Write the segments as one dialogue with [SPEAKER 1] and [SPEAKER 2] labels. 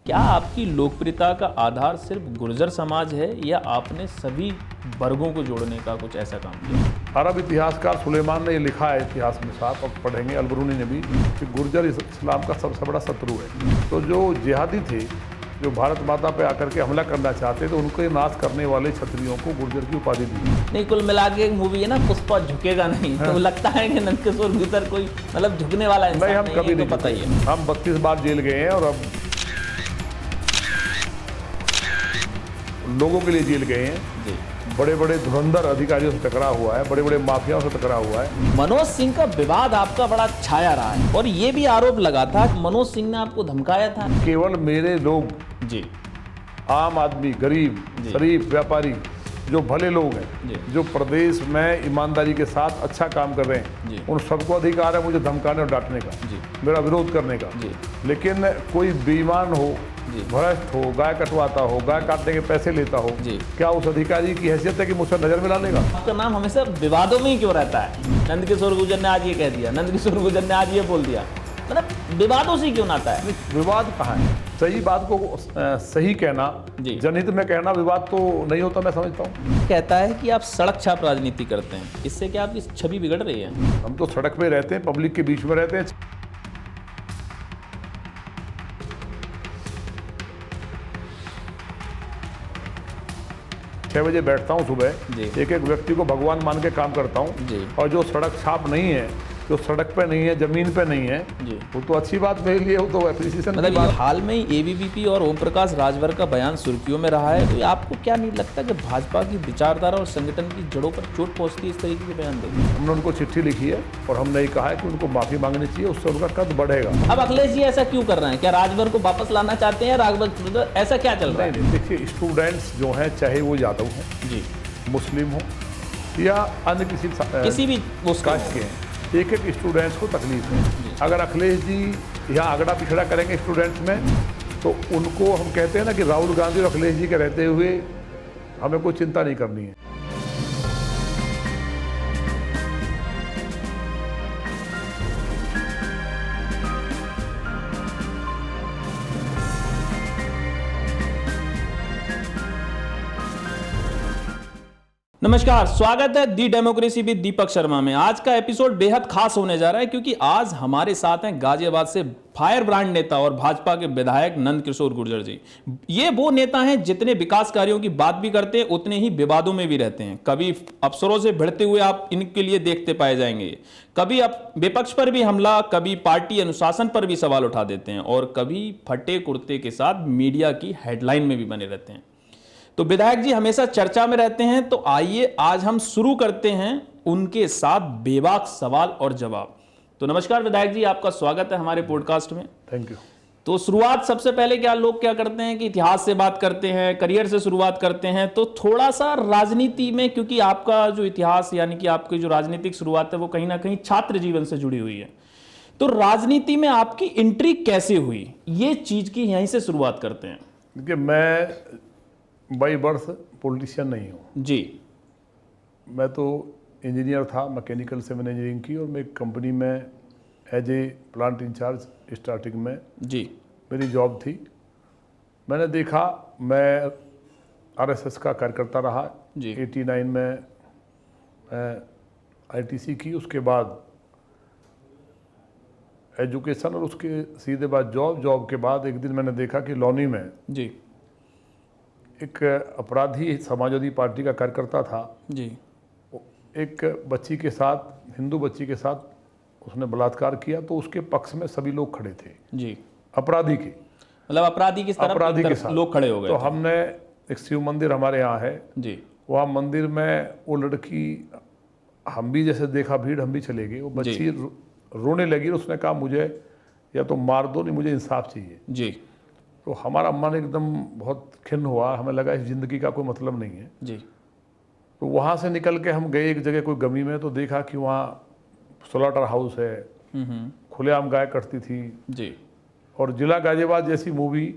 [SPEAKER 1] क्या आपकी लोकप्रियता का आधार सिर्फ गुर्जर समाज है या आपने सभी वर्गों को जोड़ने का कुछ ऐसा काम किया?
[SPEAKER 2] अरब इतिहासकार सुलेमान ने ये लिखा है इतिहास में साफ, अब पढ़ेंगे अलबरूनी ने भी, कि गुर्जर इस्लाम का सबसे बड़ा शत्रु है। तो जो जिहादी थे, जो भारत माता पे आकर के हमला करना चाहते तो उनको नाश करने वाले क्षत्रियों को गुर्जर की उपाधि दी।
[SPEAKER 1] नहीं, कुल मिला के एक मूवी है ना पुष्पा, झुकेगा नहीं। तो लगता है कि नंदकिशोर गुर्जर कोई मतलब झुकने वाला इंसान
[SPEAKER 2] नहीं, हम कभी नहीं,
[SPEAKER 1] पता ही है।
[SPEAKER 2] हम 32 बार जेल गए हैं और अब लोगों के लिए जेल गए हैं
[SPEAKER 1] जी।
[SPEAKER 2] बड़े बड़े धुरंधर अधिकारियों से टकरा हुआ है, बड़े बड़े माफियाओं से टकरा हुआ है।
[SPEAKER 1] मनोज सिंह का विवाद आपका बड़ा छाया रहा है और ये भी आरोप लगा था कि मनोज सिंह ने आपको धमकाया था।
[SPEAKER 2] केवल मेरे लोग,
[SPEAKER 1] जी,
[SPEAKER 2] आम आदमी, गरीब, शरीफ, व्यापारी, जो भले लोग हैं, जो प्रदेश में ईमानदारी के साथ अच्छा काम कर रहे हैं, उन सबको अधिकार है मुझे धमकाने और डांटने का, मेरा विरोध करने का। लेकिन कोई बेईमान हो, भ्रष्ट हो, गाय कटवाता हो, गाय काटने के पैसे लेता हो, क्या उस अधिकारी की हैसियत है कि मुझसे नजर मिला लेगा?
[SPEAKER 1] आपका नाम हमेशा विवादों में ही क्यों रहता है? नंदकिशोर गुर्जर ने आज ये कह दिया, नंदकिशोर गुर्जर ने आज ये बोल दिया, मतलब विवादों से क्यों नाता है?
[SPEAKER 2] विवाद कहाँ है? सही बात को सही कहना, जनहित में कहना विवाद तो नहीं होता, मैं समझता हूँ।
[SPEAKER 1] कहता है कि आप सड़क छाप राजनीति करते हैं, इससे क्या आपकी छवि बिगड़ रही है?
[SPEAKER 2] हम तो सड़क पे रहते हैं, पब्लिक के बीच में रहते हैं। 6 बजे बैठता हूँ सुबह, एक एक व्यक्ति को भगवान मान के काम करता हूँ, और जो सड़क छाप नहीं है, जो सड़क पे नहीं है, जमीन पे नहीं है, वो तो अच्छी बात मेरे लिए, वो तो एप्रिसिएशन की बात।
[SPEAKER 1] हाल में ही एबीवीपी और ओम प्रकाश राजभर का बयान सुर्खियों में रहा है, तो आपको क्या नहीं लगता कि भाजपा की विचारधारा और संगठन की जड़ों पर चोट पहुंचती है इस तरीके के बयान देंगे?
[SPEAKER 2] हमने उनको चिट्ठी लिखी है और हमने ये कहा है कि उनको माफी मांगनी चाहिए, उससे उनका कद बढ़ेगा।
[SPEAKER 1] अब अखिलेश जी ऐसा क्यों कर रहे हैं? क्या राजभर को वापस लाना चाहते हैं? राजभर ऐसा क्या चल रहा है?
[SPEAKER 2] देखिए, स्टूडेंट्स जो हैं, चाहे वो यादव हों, मुस्लिम हो या अन्य किसी भी कास्ट के हैं, एक एक स्टूडेंट्स को तकलीफ है। अगर अखिलेश जी यहाँ आगड़ा पिछड़ा करेंगे स्टूडेंट्स में, तो उनको हम कहते हैं ना कि राहुल गांधी और अखिलेश जी के रहते हुए हमें कोई चिंता नहीं करनी है।
[SPEAKER 1] नमस्कार, स्वागत है दी डेमोक्रेसी विद दीपक शर्मा में। आज का एपिसोड बेहद खास होने जा रहा है क्योंकि आज हमारे साथ हैं गाजियाबाद से फायर ब्रांड नेता और भाजपा के विधायक नंदकिशोर गुर्जर जी। ये वो नेता हैं जितने विकास कार्यों की बात भी करते हैं, उतने ही विवादों में भी रहते हैं। कभी अफसरों से भिड़ते हुए आप इनके लिए देखते पाए जाएंगे, कभी आप विपक्ष पर भी हमला, कभी पार्टी अनुशासन पर भी सवाल उठा देते हैं और कभी फटे कुर्ते के साथ मीडिया की हेडलाइन में भी बने रहते हैं। तो विधायक जी हमेशा चर्चा में रहते हैं, तो आइए आज हम शुरू करते हैं उनके साथ बेबाक सवाल और जवाब। तो नमस्कार विधायक जी, आपका स्वागत है हमारे पॉडकास्ट में।
[SPEAKER 2] Thank you.
[SPEAKER 1] तो शुरुआत सबसे पहले लोग क्या करते हैं कि इतिहास से बात करते हैं, करियर से शुरुआत करते हैं, तो थोड़ा सा राजनीति में, क्योंकि आपका जो इतिहास यानी कि आपकी जो राजनीतिक शुरुआत है वो कहीं ना कहीं छात्र जीवन से जुड़ी हुई है, तो राजनीति में आपकी एंट्री कैसे हुई, ये चीज की यहीं से शुरुआत करते हैं।
[SPEAKER 2] देखिए, मैं बाई बर्थ पॉलिटिशियन नहीं हूँ
[SPEAKER 1] जी। मैं
[SPEAKER 2] तो इंजीनियर था, मैकेनिकल सिविल इंजीनियरिंग की, और मैं एक कंपनी में as a plant incharge starting में जी मेरी जॉब थी। मैंने देखा, मैं आरएसएस का कार्यकर्ता रहा जी। 89 में आईटीसी की, उसके बाद एजुकेशन और उसके सीधे बाद जॉब के बाद एक दिन मैंने देखा कि लौनी में जी एक अपराधी समाजवादी पार्टी का कार्यकर्ता था जी, एक बच्ची के साथ, हिंदू बच्ची के साथ उसने बलात्कार किया, तो उसके पक्ष में सभी लोग खड़े थे जी, अपराधी के,
[SPEAKER 1] मतलब अपराधी के साथ लोग खड़े हो गए।
[SPEAKER 2] तो हमने, एक शिव मंदिर हमारे यहाँ है जी, वहाँ मंदिर में वो लड़की, हम भी जैसे देखा भीड़, हम भी चले गए। वो बच्ची रोने लगी, उसने कहा मुझे या तो मार दो, नहीं मुझे इंसाफ चाहिए जी। तो हमारा मन एकदम बहुत खिन्न हुआ, हमें लगा इस ज़िंदगी का कोई मतलब नहीं है जी। तो वहाँ से निकल के हम गए एक जगह कोई गमी में, तो देखा कि वहाँ स्लॉटर हाउस है, खुलेआम गाय कटती थी जी, और जिला गाजियाबाद जैसी मूवी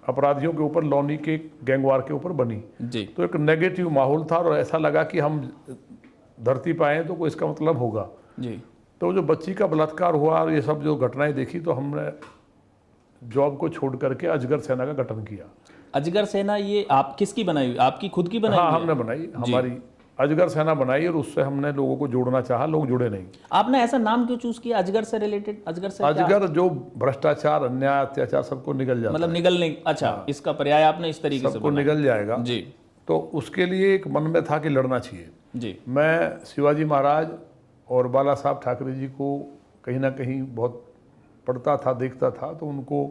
[SPEAKER 2] अपराधियों के ऊपर, लौनी के गैंगवार के ऊपर बनी जी। तो एक नेगेटिव माहौल था और ऐसा लगा कि हम धरती पे आए तो कोई इसका मतलब होगा जी। तो जो बच्ची का बलात्कार हुआ और ये सब जो घटनाएं देखी, तो हमने जॉब को छोड़ करके अजगर सेना का गठन किया।
[SPEAKER 1] अजगर सेना ये आप किसकी बनाई हुई, आपकी खुद की बनाई
[SPEAKER 2] हाँ,
[SPEAKER 1] हुई है?
[SPEAKER 2] हमने बनाई, हमारी अजगर सेना बनाई और उससे हमने लोगों को जोड़ना चाहा, लोग जुड़े नहीं।
[SPEAKER 1] आपने ऐसा नाम क्यों चूज किया अजगर से रिलेटेड? अजगर से
[SPEAKER 2] अजगर जो भ्रष्टाचार, अन्याय, अत्याचार सबको निगल जाता
[SPEAKER 1] मतलब
[SPEAKER 2] है,
[SPEAKER 1] निगलने, अच्छा इसका पर्याय आपने इस तरीके से
[SPEAKER 2] सबको निगल जाएगा
[SPEAKER 1] जी
[SPEAKER 2] तो उसके लिए एक मन में था कि लड़ना चाहिए।
[SPEAKER 1] जी
[SPEAKER 2] मैं शिवाजी महाराज और बाला साहब ठाकरे जी को कहीं ना कहीं बहुत पढ़ता था, देखता था, तो उनको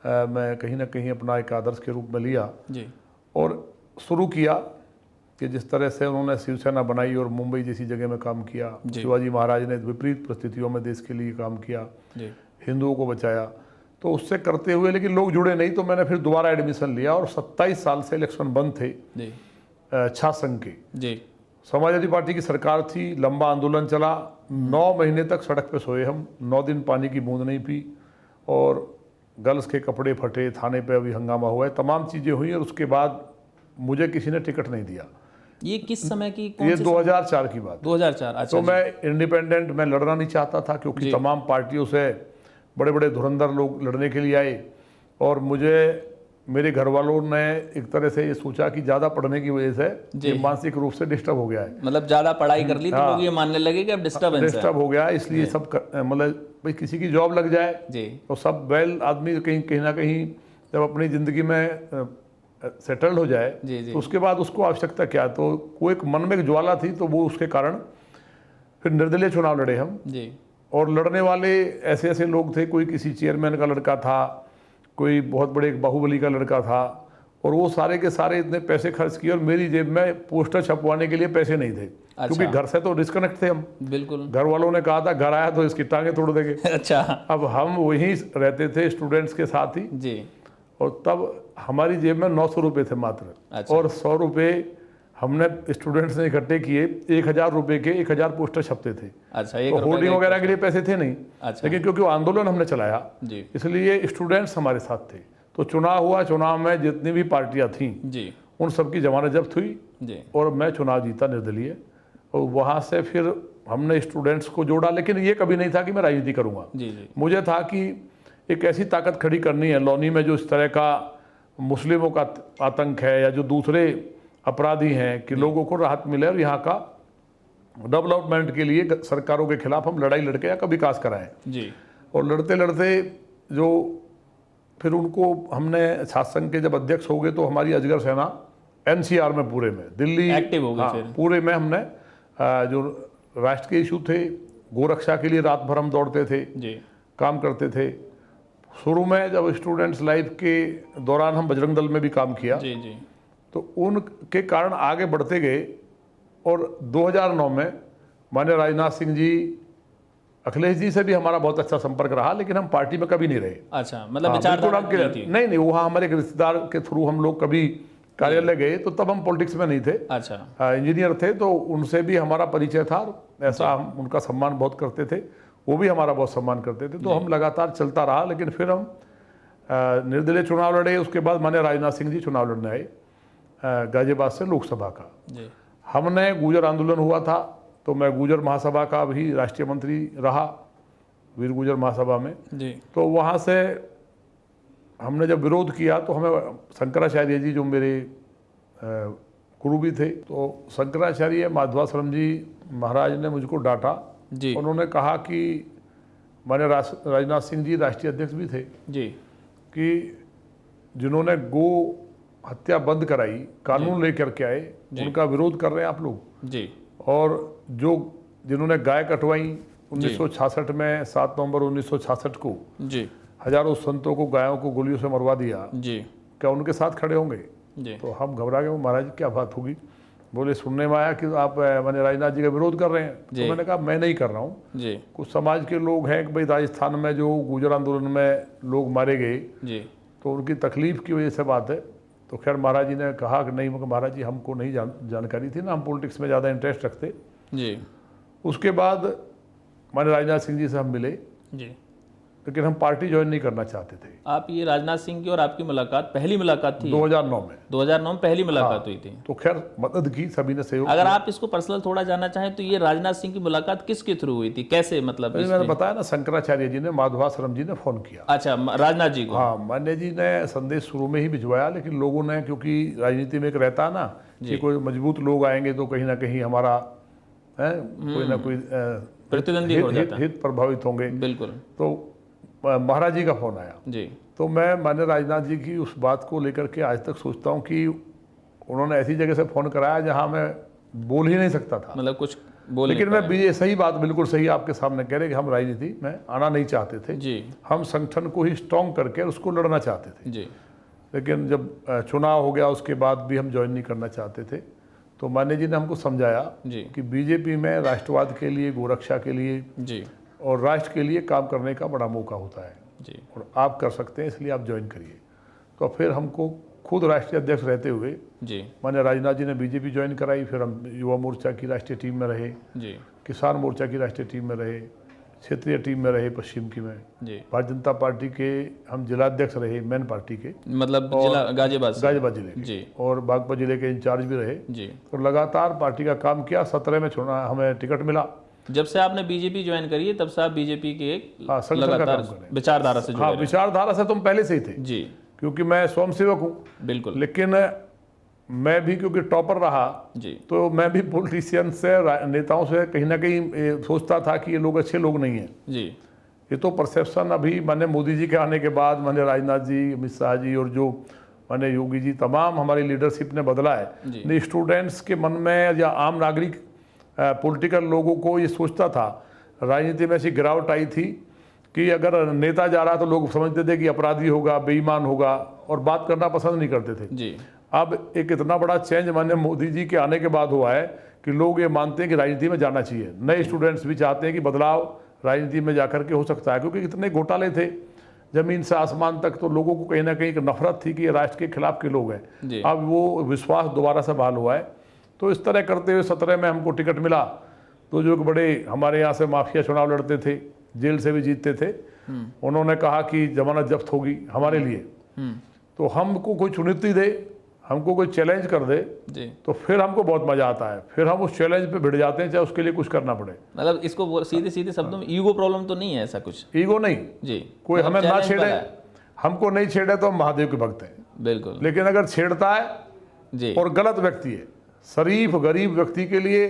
[SPEAKER 2] मैं कहीं ना कहीं अपना एक आदर्श के रूप में लिया
[SPEAKER 1] जी
[SPEAKER 2] और शुरू किया कि जिस तरह से उन्होंने शिवसेना बनाई और मुंबई जैसी जगह में काम किया, शिवाजी महाराज ने विपरीत परिस्थितियों में देश के लिए काम किया, हिंदुओं को बचाया, तो उससे करते हुए लेकिन लोग जुड़े नहीं, तो मैंने फिर दोबारा एडमिशन लिया और 27 साल से इलेक्शन बंद थे छात्र संघ के।
[SPEAKER 1] जी
[SPEAKER 2] समाजवादी पार्टी की सरकार थी, लंबा आंदोलन चला, 9 महीने तक सड़क पे सोए हम, 9 दिन पानी की बूंद नहीं पी और गर्ल्स के कपड़े फटे, थाने पे अभी हंगामा हुआ है, तमाम चीज़ें हुई और उसके बाद मुझे किसी ने टिकट नहीं दिया।
[SPEAKER 1] ये किस समय की,
[SPEAKER 2] ये 2004 की बात।
[SPEAKER 1] 2004। अच्छा।
[SPEAKER 2] तो मैं इंडिपेंडेंट, मैं लड़ना नहीं चाहता था क्योंकि तमाम पार्टियों से बड़े बड़े धुरंधर लोग लड़ने के लिए आए और मुझे मेरे घर वालों ने एक तरह से ये सोचा कि ज़्यादा पढ़ने की वजह से ये मानसिक रूप से डिस्टर्ब हो गया है,
[SPEAKER 1] मतलब ज़्यादा पढ़ाई कर ली तो लोग ये मानने लगे कि अब डिस्टर्ब
[SPEAKER 2] हो गया, इसलिए सब मतलब भाई किसी की जॉब लग जाए
[SPEAKER 1] जी
[SPEAKER 2] तो सब वेल आदमी कहीं ना कहीं जब अपनी ज़िंदगी में सेटल्ड हो जाए तो उसके बाद उसको आवश्यकता क्या, तो कोई एक मन में एक ज्वाला थी, तो वो उसके कारण फिर निर्दलीय चुनाव लड़े हम
[SPEAKER 1] जी।
[SPEAKER 2] और लड़ने वाले ऐसे ऐसे लोग थे, कोई किसी चेयरमैन का लड़का था, कोई बहुत बड़े एक बाहुबली का लड़का था और वो सारे के सारे इतने पैसे खर्च किए और मेरी जेब में पोस्टर छपवाने के लिए पैसे नहीं थे। अच्छा। क्योंकि घर से तो डिस्कनेक्ट थे हम, बिल्कुल, घर वालों ने कहा था घर आया तो इसकी टांगे तोड़ देंगे। अच्छा। अब हम वहीं रहते थे स्टूडेंट्स के साथ ही जी, और तब हमारी जेब में 900 रुपये थे मात्र। अच्छा। और 100 रुपये हमने स्टूडेंट्स ने इकट्ठे किए, 1000 रुपये के 1000 पोस्टर छपते थे। अच्छा। तो होर्डिंग वगैरह के लिए पैसे थे नहीं। अच्छा। लेकिन क्योंकि वो आंदोलन हमने चलाया जी, इसलिए स्टूडेंट्स हमारे साथ थे। तो चुनाव हुआ, चुनाव में जितनी भी पार्टियां थीं जी, उन सबकी जमानत जब्त हुई जी, और मैं चुनाव जीता निर्दलीय, और वहाँ से फिर हमने स्टूडेंट्स को जोड़ा। लेकिन ये कभी नहीं था कि मैं राजनीति करूँगा जी जी। मुझे था कि एक ऐसी ताकत खड़ी करनी है लौनी में, जो इस तरह का मुस्लिमों का आतंक है या जो दूसरे अपराधी हैं, कि लोगों को राहत मिले और यहाँ का डेवलपमेंट के लिए सरकारों के खिलाफ हम लड़ाई लड़के या का विकास कराएं जी। और लड़ते लड़ते जो फिर उनको हमने छात्र संघ के जब अध्यक्ष हो गए तो हमारी अजगर सेना एनसीआर में पूरे में दिल्ली एक्टिव हो गई। पूरे में हमने जो राष्ट्र के इशू थे, गोरक्षा के लिए रात भर हम दौड़ते थे जी, काम करते थे। शुरू में जब स्टूडेंट्स लाइफ के दौरान हम बजरंग दल में भी काम किया जी जी, तो उनके कारण आगे बढ़ते गए और 2009 में माननीय राजनाथ सिंह जी, अखिलेश जी से भी हमारा बहुत अच्छा संपर्क रहा, लेकिन हम पार्टी में कभी नहीं रहे। अच्छा, मतलब विचारधारा नहीं, वहाँ हमारे एक रिश्तेदार के थ्रू हम लोग कभी कार्यालय गए, तो तब हम पॉलिटिक्स में नहीं थे। अच्छा। इंजीनियर थे, तो उनसे भी हमारा परिचय था, ऐसा हम उनका सम्मान बहुत करते थे, वो भी हमारा बहुत सम्मान करते थे, तो हम लगातार चलता रहा। लेकिन फिर हम निर्दलीय चुनाव लड़े, उसके बाद माननीय राजनाथ सिंह जी चुनाव लड़ने आए गाजियाबाद से लोकसभा का। हमने गुर्जर आंदोलन हुआ था, तो मैं गुर्जर महासभा का भी राष्ट्रीय मंत्री रहा, वीर गुर्जर महासभा में जी। तो वहाँ से हमने जब विरोध किया तो हमें शंकराचार्य जी, जो मेरे गुरु भी थे, तो शंकराचार्य माधवाश्रम जी महाराज ने मुझको डांटा जी। उन्होंने कहा कि माननीय राजनाथ सिंह जी राष्ट्रीय अध्यक्ष भी थे जी, कि जिन्होंने गो हत्या बंद कराई, कानून लेकर के आए, उनका विरोध कर रहे हैं आप लोग जी। और जो जिन्होंने गाय कटवाई 1966 में, 7 नवंबर 1966 को जी, हजारों संतों को, गायों को गोलियों से मरवा दिया जी, क्या उनके साथ खड़े होंगे जी? तो हम घबरा गए, महाराज क्या बात होगी? बोले सुनने में आया कि आप माननीय राजनाथ जी का विरोध कर रहे हैं। तो मैंने कहा मैं नहीं कर रहा हूँ जी, कुछ समाज के लोग हैं कि भाई राजस्थान में जो गुर्जर आंदोलन में लोग मारे गए जी, तो उनकी तकलीफ की वजह से बात है। तो खैर महाराज जी ने कहा कि नहीं, मगर महाराज जी हमको नहीं जानकारी थी ना, हम पॉलिटिक्स में ज़्यादा इंटरेस्ट रखते जी। उसके बाद माननीय राजनाथ सिंह जी से हम मिले जी, लेकिन हम पार्टी ज्वाइन नहीं करना चाहते थे।
[SPEAKER 1] आप ये राजनाथ सिंह की और आपकी मुलाकात पहली मुलाकात थी
[SPEAKER 2] 2009 में।
[SPEAKER 1] 2009 में पहली मुलाकात हुई थी।
[SPEAKER 2] तो खैर मदद की, सभी ने सहयोग।
[SPEAKER 1] अगर आप इसको पर्सनल थोड़ा जानना चाहें तो ये राजनाथ सिंह की मुलाकात किसके थ्रू हुई थी, कैसे, मतलब
[SPEAKER 2] मैंने बताया ना, शंकराचार्य जी ने, माधवाश्रम जी ने फोन किया।
[SPEAKER 1] अच्छा, राजनाथ जी को?
[SPEAKER 2] हाँ, मान्य जी ने संदेश शुरू में ही भिजवाया, लेकिन लोगों ने, क्योंकि राजनीति में एक रहता है ना कि कोई मजबूत लोग आएंगे तो कहीं ना कहीं हमारा कोई ना कोई
[SPEAKER 1] प्रतिद्वंदी हो जाता है,
[SPEAKER 2] हित प्रभावित होंगे।
[SPEAKER 1] बिल्कुल।
[SPEAKER 2] तो महाराज जी का फोन आया
[SPEAKER 1] जी।
[SPEAKER 2] तो मैं मान्य राजनाथ जी की उस बात को लेकर के आज तक सोचता हूँ कि उन्होंने ऐसी जगह से फोन कराया जहाँ मैं बोल ही नहीं सकता था,
[SPEAKER 1] मतलब कुछ बोल,
[SPEAKER 2] लेकिन मैं सही बात, बिल्कुल सही आपके सामने कह रहे कि हम राजनीति में आना नहीं चाहते थे
[SPEAKER 1] जी।
[SPEAKER 2] हम संगठन को ही स्ट्रॉन्ग करके उसको लड़ना चाहते थे
[SPEAKER 1] जी।
[SPEAKER 2] लेकिन जब चुनाव हो गया उसके बाद भी हम ज्वाइन नहीं करना चाहते थे। तो मान्य जी ने हमको समझाया कि बीजेपी में राष्ट्रवाद के लिए, गोरक्षा के लिए
[SPEAKER 1] जी
[SPEAKER 2] और राष्ट्र के लिए काम करने का बड़ा मौका होता है
[SPEAKER 1] जी,
[SPEAKER 2] और आप कर सकते हैं, इसलिए आप ज्वाइन करिए। तो फिर हमको खुद राष्ट्रीय अध्यक्ष रहते हुए
[SPEAKER 1] जी
[SPEAKER 2] मान्य राजनाथ जी ने बीजेपी ज्वाइन कराई। फिर हम युवा मोर्चा की राष्ट्रीय टीम में रहे
[SPEAKER 1] जी,
[SPEAKER 2] किसान मोर्चा की राष्ट्रीय टीम में रहे, क्षेत्रीय टीम में रहे, पश्चिम की में
[SPEAKER 1] जी।
[SPEAKER 2] भारतीय जनता पार्टी के हम जिलाध्यक्ष रहे, मेन पार्टी के,
[SPEAKER 1] मतलब जिला गाजियाबाद
[SPEAKER 2] जिले के
[SPEAKER 1] जी,
[SPEAKER 2] और बागपत जिले के इंचार्ज भी रहे
[SPEAKER 1] जी।
[SPEAKER 2] और लगातार पार्टी का काम किया। 17 में चुना, हमें टिकट मिला।
[SPEAKER 1] जब से आपने बीजेपी ज्वाइन करी है तब से आप बीजेपी के एक
[SPEAKER 2] संगठन का काम कर रहे हैं।
[SPEAKER 1] विचारधारा से जुड़े
[SPEAKER 2] हाँ,
[SPEAKER 1] रहे हैं।
[SPEAKER 2] विचारधारा से तुम पहले से ही थे
[SPEAKER 1] जी,
[SPEAKER 2] क्योंकि मैं स्वयंसेवक हूँ,
[SPEAKER 1] बिल्कुल।
[SPEAKER 2] लेकिन मैं भी क्योंकि टॉपर रहा
[SPEAKER 1] जी,
[SPEAKER 2] तो मैं भी पॉलिटिशियन से, नेताओं से कहीं ना कहीं सोचता था कि ये लोग अच्छे लोग नहीं हैं।
[SPEAKER 1] जी,
[SPEAKER 2] ये तो परसेप्शन अभी माने मोदी जी के आने के बाद, माने राजनाथ जी, अमित शाह जी और जो माने योगी जी, तमाम हमारी लीडरशिप ने बदला है। नहीं, स्टूडेंट्स के मन में या आम नागरिक पॉलिटिकल लोगों को ये सोचता था, राजनीति में ऐसी गिरावट आई थी कि अगर नेता जा रहा तो लोग समझते थे कि अपराधी होगा, बेईमान होगा और बात करना पसंद नहीं करते थे।
[SPEAKER 1] जी।
[SPEAKER 2] अब एक इतना बड़ा चेंज माने मोदी जी के आने के बाद हुआ है कि लोग ये मानते हैं कि राजनीति में जाना चाहिए। नए स्टूडेंट्स भी चाहते हैं कि बदलाव राजनीति में जाकर के हो सकता है, क्योंकि इतने घोटाले थे जमीन से आसमान तक, तो लोगों को कहीं ना कहीं एक नफरत थी कि ये राष्ट्र के खिलाफ के लोग हैं। अब वो विश्वास दोबारा से बहाल हुआ है। तो इस तरह करते हुए 17 में हमको टिकट मिला। तो जो बड़े हमारे यहाँ से माफिया चुनाव लड़ते थे, जेल से भी जीतते थे, उन्होंने कहा कि जमानत जब्त होगी हमारे लिए। तो हमको कोई चुनौती दे, हमको कोई चैलेंज कर दे तो फिर हमको बहुत मजा आता है, फिर हम उस चैलेंज पे भिड़ जाते हैं, चाहे उसके लिए कुछ करना पड़े।
[SPEAKER 1] मतलब इसको सीधे सीधे शब्दों में ईगो प्रॉब्लम तो नहीं है ऐसा कुछ?
[SPEAKER 2] ईगो नहीं
[SPEAKER 1] जी,
[SPEAKER 2] कोई हमें ना छेड़े, हमको नहीं छेड़े तो हम महादेव के भक्त हैं,
[SPEAKER 1] बिल्कुल।
[SPEAKER 2] लेकिन अगर छेड़ता है
[SPEAKER 1] जी
[SPEAKER 2] और गलत व्यक्ति है, शरीफ गरीब व्यक्ति के लिए,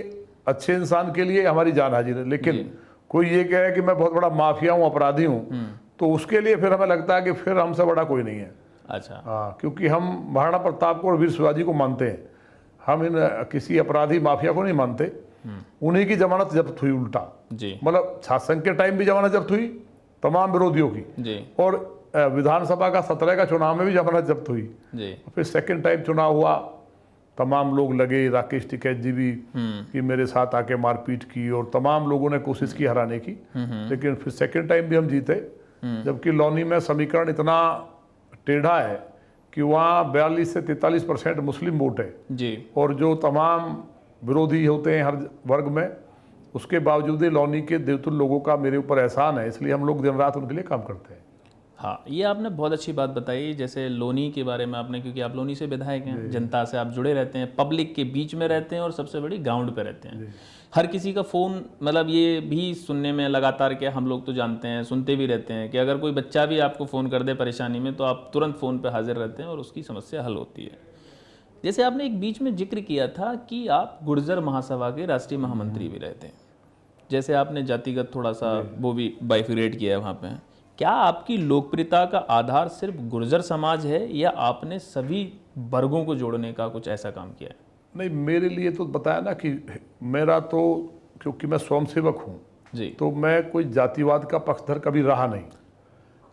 [SPEAKER 2] अच्छे इंसान के लिए हमारी जान हाजिर है। लेकिन कोई ये कहे कि मैं बहुत बड़ा माफिया हूँ, अपराधी हूँ, तो उसके लिए फिर हमें लगता है कि फिर हमसे बड़ा कोई नहीं है।
[SPEAKER 1] अच्छा।
[SPEAKER 2] हाँ, क्योंकि हम महाराणा प्रताप को और वीर शिवाजी को मानते हैं, हम इन किसी अपराधी माफिया को नहीं मानते। उन्हीं की जमानत जब्त हुई उल्टा जी, मतलब छात्र संघ के टाइम भी जमानत जब्त हुई तमाम विरोधियों की जी, और विधानसभा का 17 का चुनाव में भी जमानत जब्त हुई जी। फिर सेकंड टाइम चुनाव हुआ, तमाम लोग लगे, राकेश टिकैत जी भी कि मेरे साथ आके मारपीट की और तमाम लोगों ने कोशिश की हराने की, लेकिन फिर सेकंड टाइम भी हम जीते। जबकि लौनी में समीकरण इतना टेढ़ा है कि वहाँ 42 से 43% मुस्लिम वोट है जी, और जो तमाम विरोधी होते हैं हर वर्ग में, उसके बावजूद ही लौनी के देवतुल लोगों का मेरे ऊपर एहसान है, इसलिए हम लोग दिन रात उनके लिए काम करते हैं।
[SPEAKER 1] हाँ, ये आपने बहुत अच्छी बात बताई, जैसे लोनी के बारे में आपने, क्योंकि आप लोनी से विधायक हैं, जनता से आप जुड़े रहते हैं, पब्लिक के बीच में रहते हैं और सबसे बड़ी ग्राउंड पे रहते हैं। हर किसी का फ़ोन, मतलब ये भी सुनने में लगातार, क्या हम लोग तो जानते हैं, सुनते भी रहते हैं कि अगर कोई बच्चा भी आपको फ़ोन कर दे परेशानी में तो आप तुरंत फ़ोन पे हाजिर रहते हैं और उसकी समस्या हल होती है। जैसे आपने एक बीच में जिक्र किया था कि आप गुर्जर महासभा के राष्ट्रीय महामंत्री भी रहते हैं, जैसे आपने जातिगत थोड़ा सा वो भी बाइफिरेट किया है वहाँ पे। क्या आपकी लोकप्रियता का आधार सिर्फ गुर्जर समाज है या आपने सभी वर्गों को जोड़ने का कुछ ऐसा काम किया है?
[SPEAKER 2] नहीं, मेरे लिए तो बताया ना कि मेरा तो, क्योंकि मैं स्वयंसेवक हूँ जी, तो मैं कोई जातिवाद का पक्षधर कभी रहा नहीं।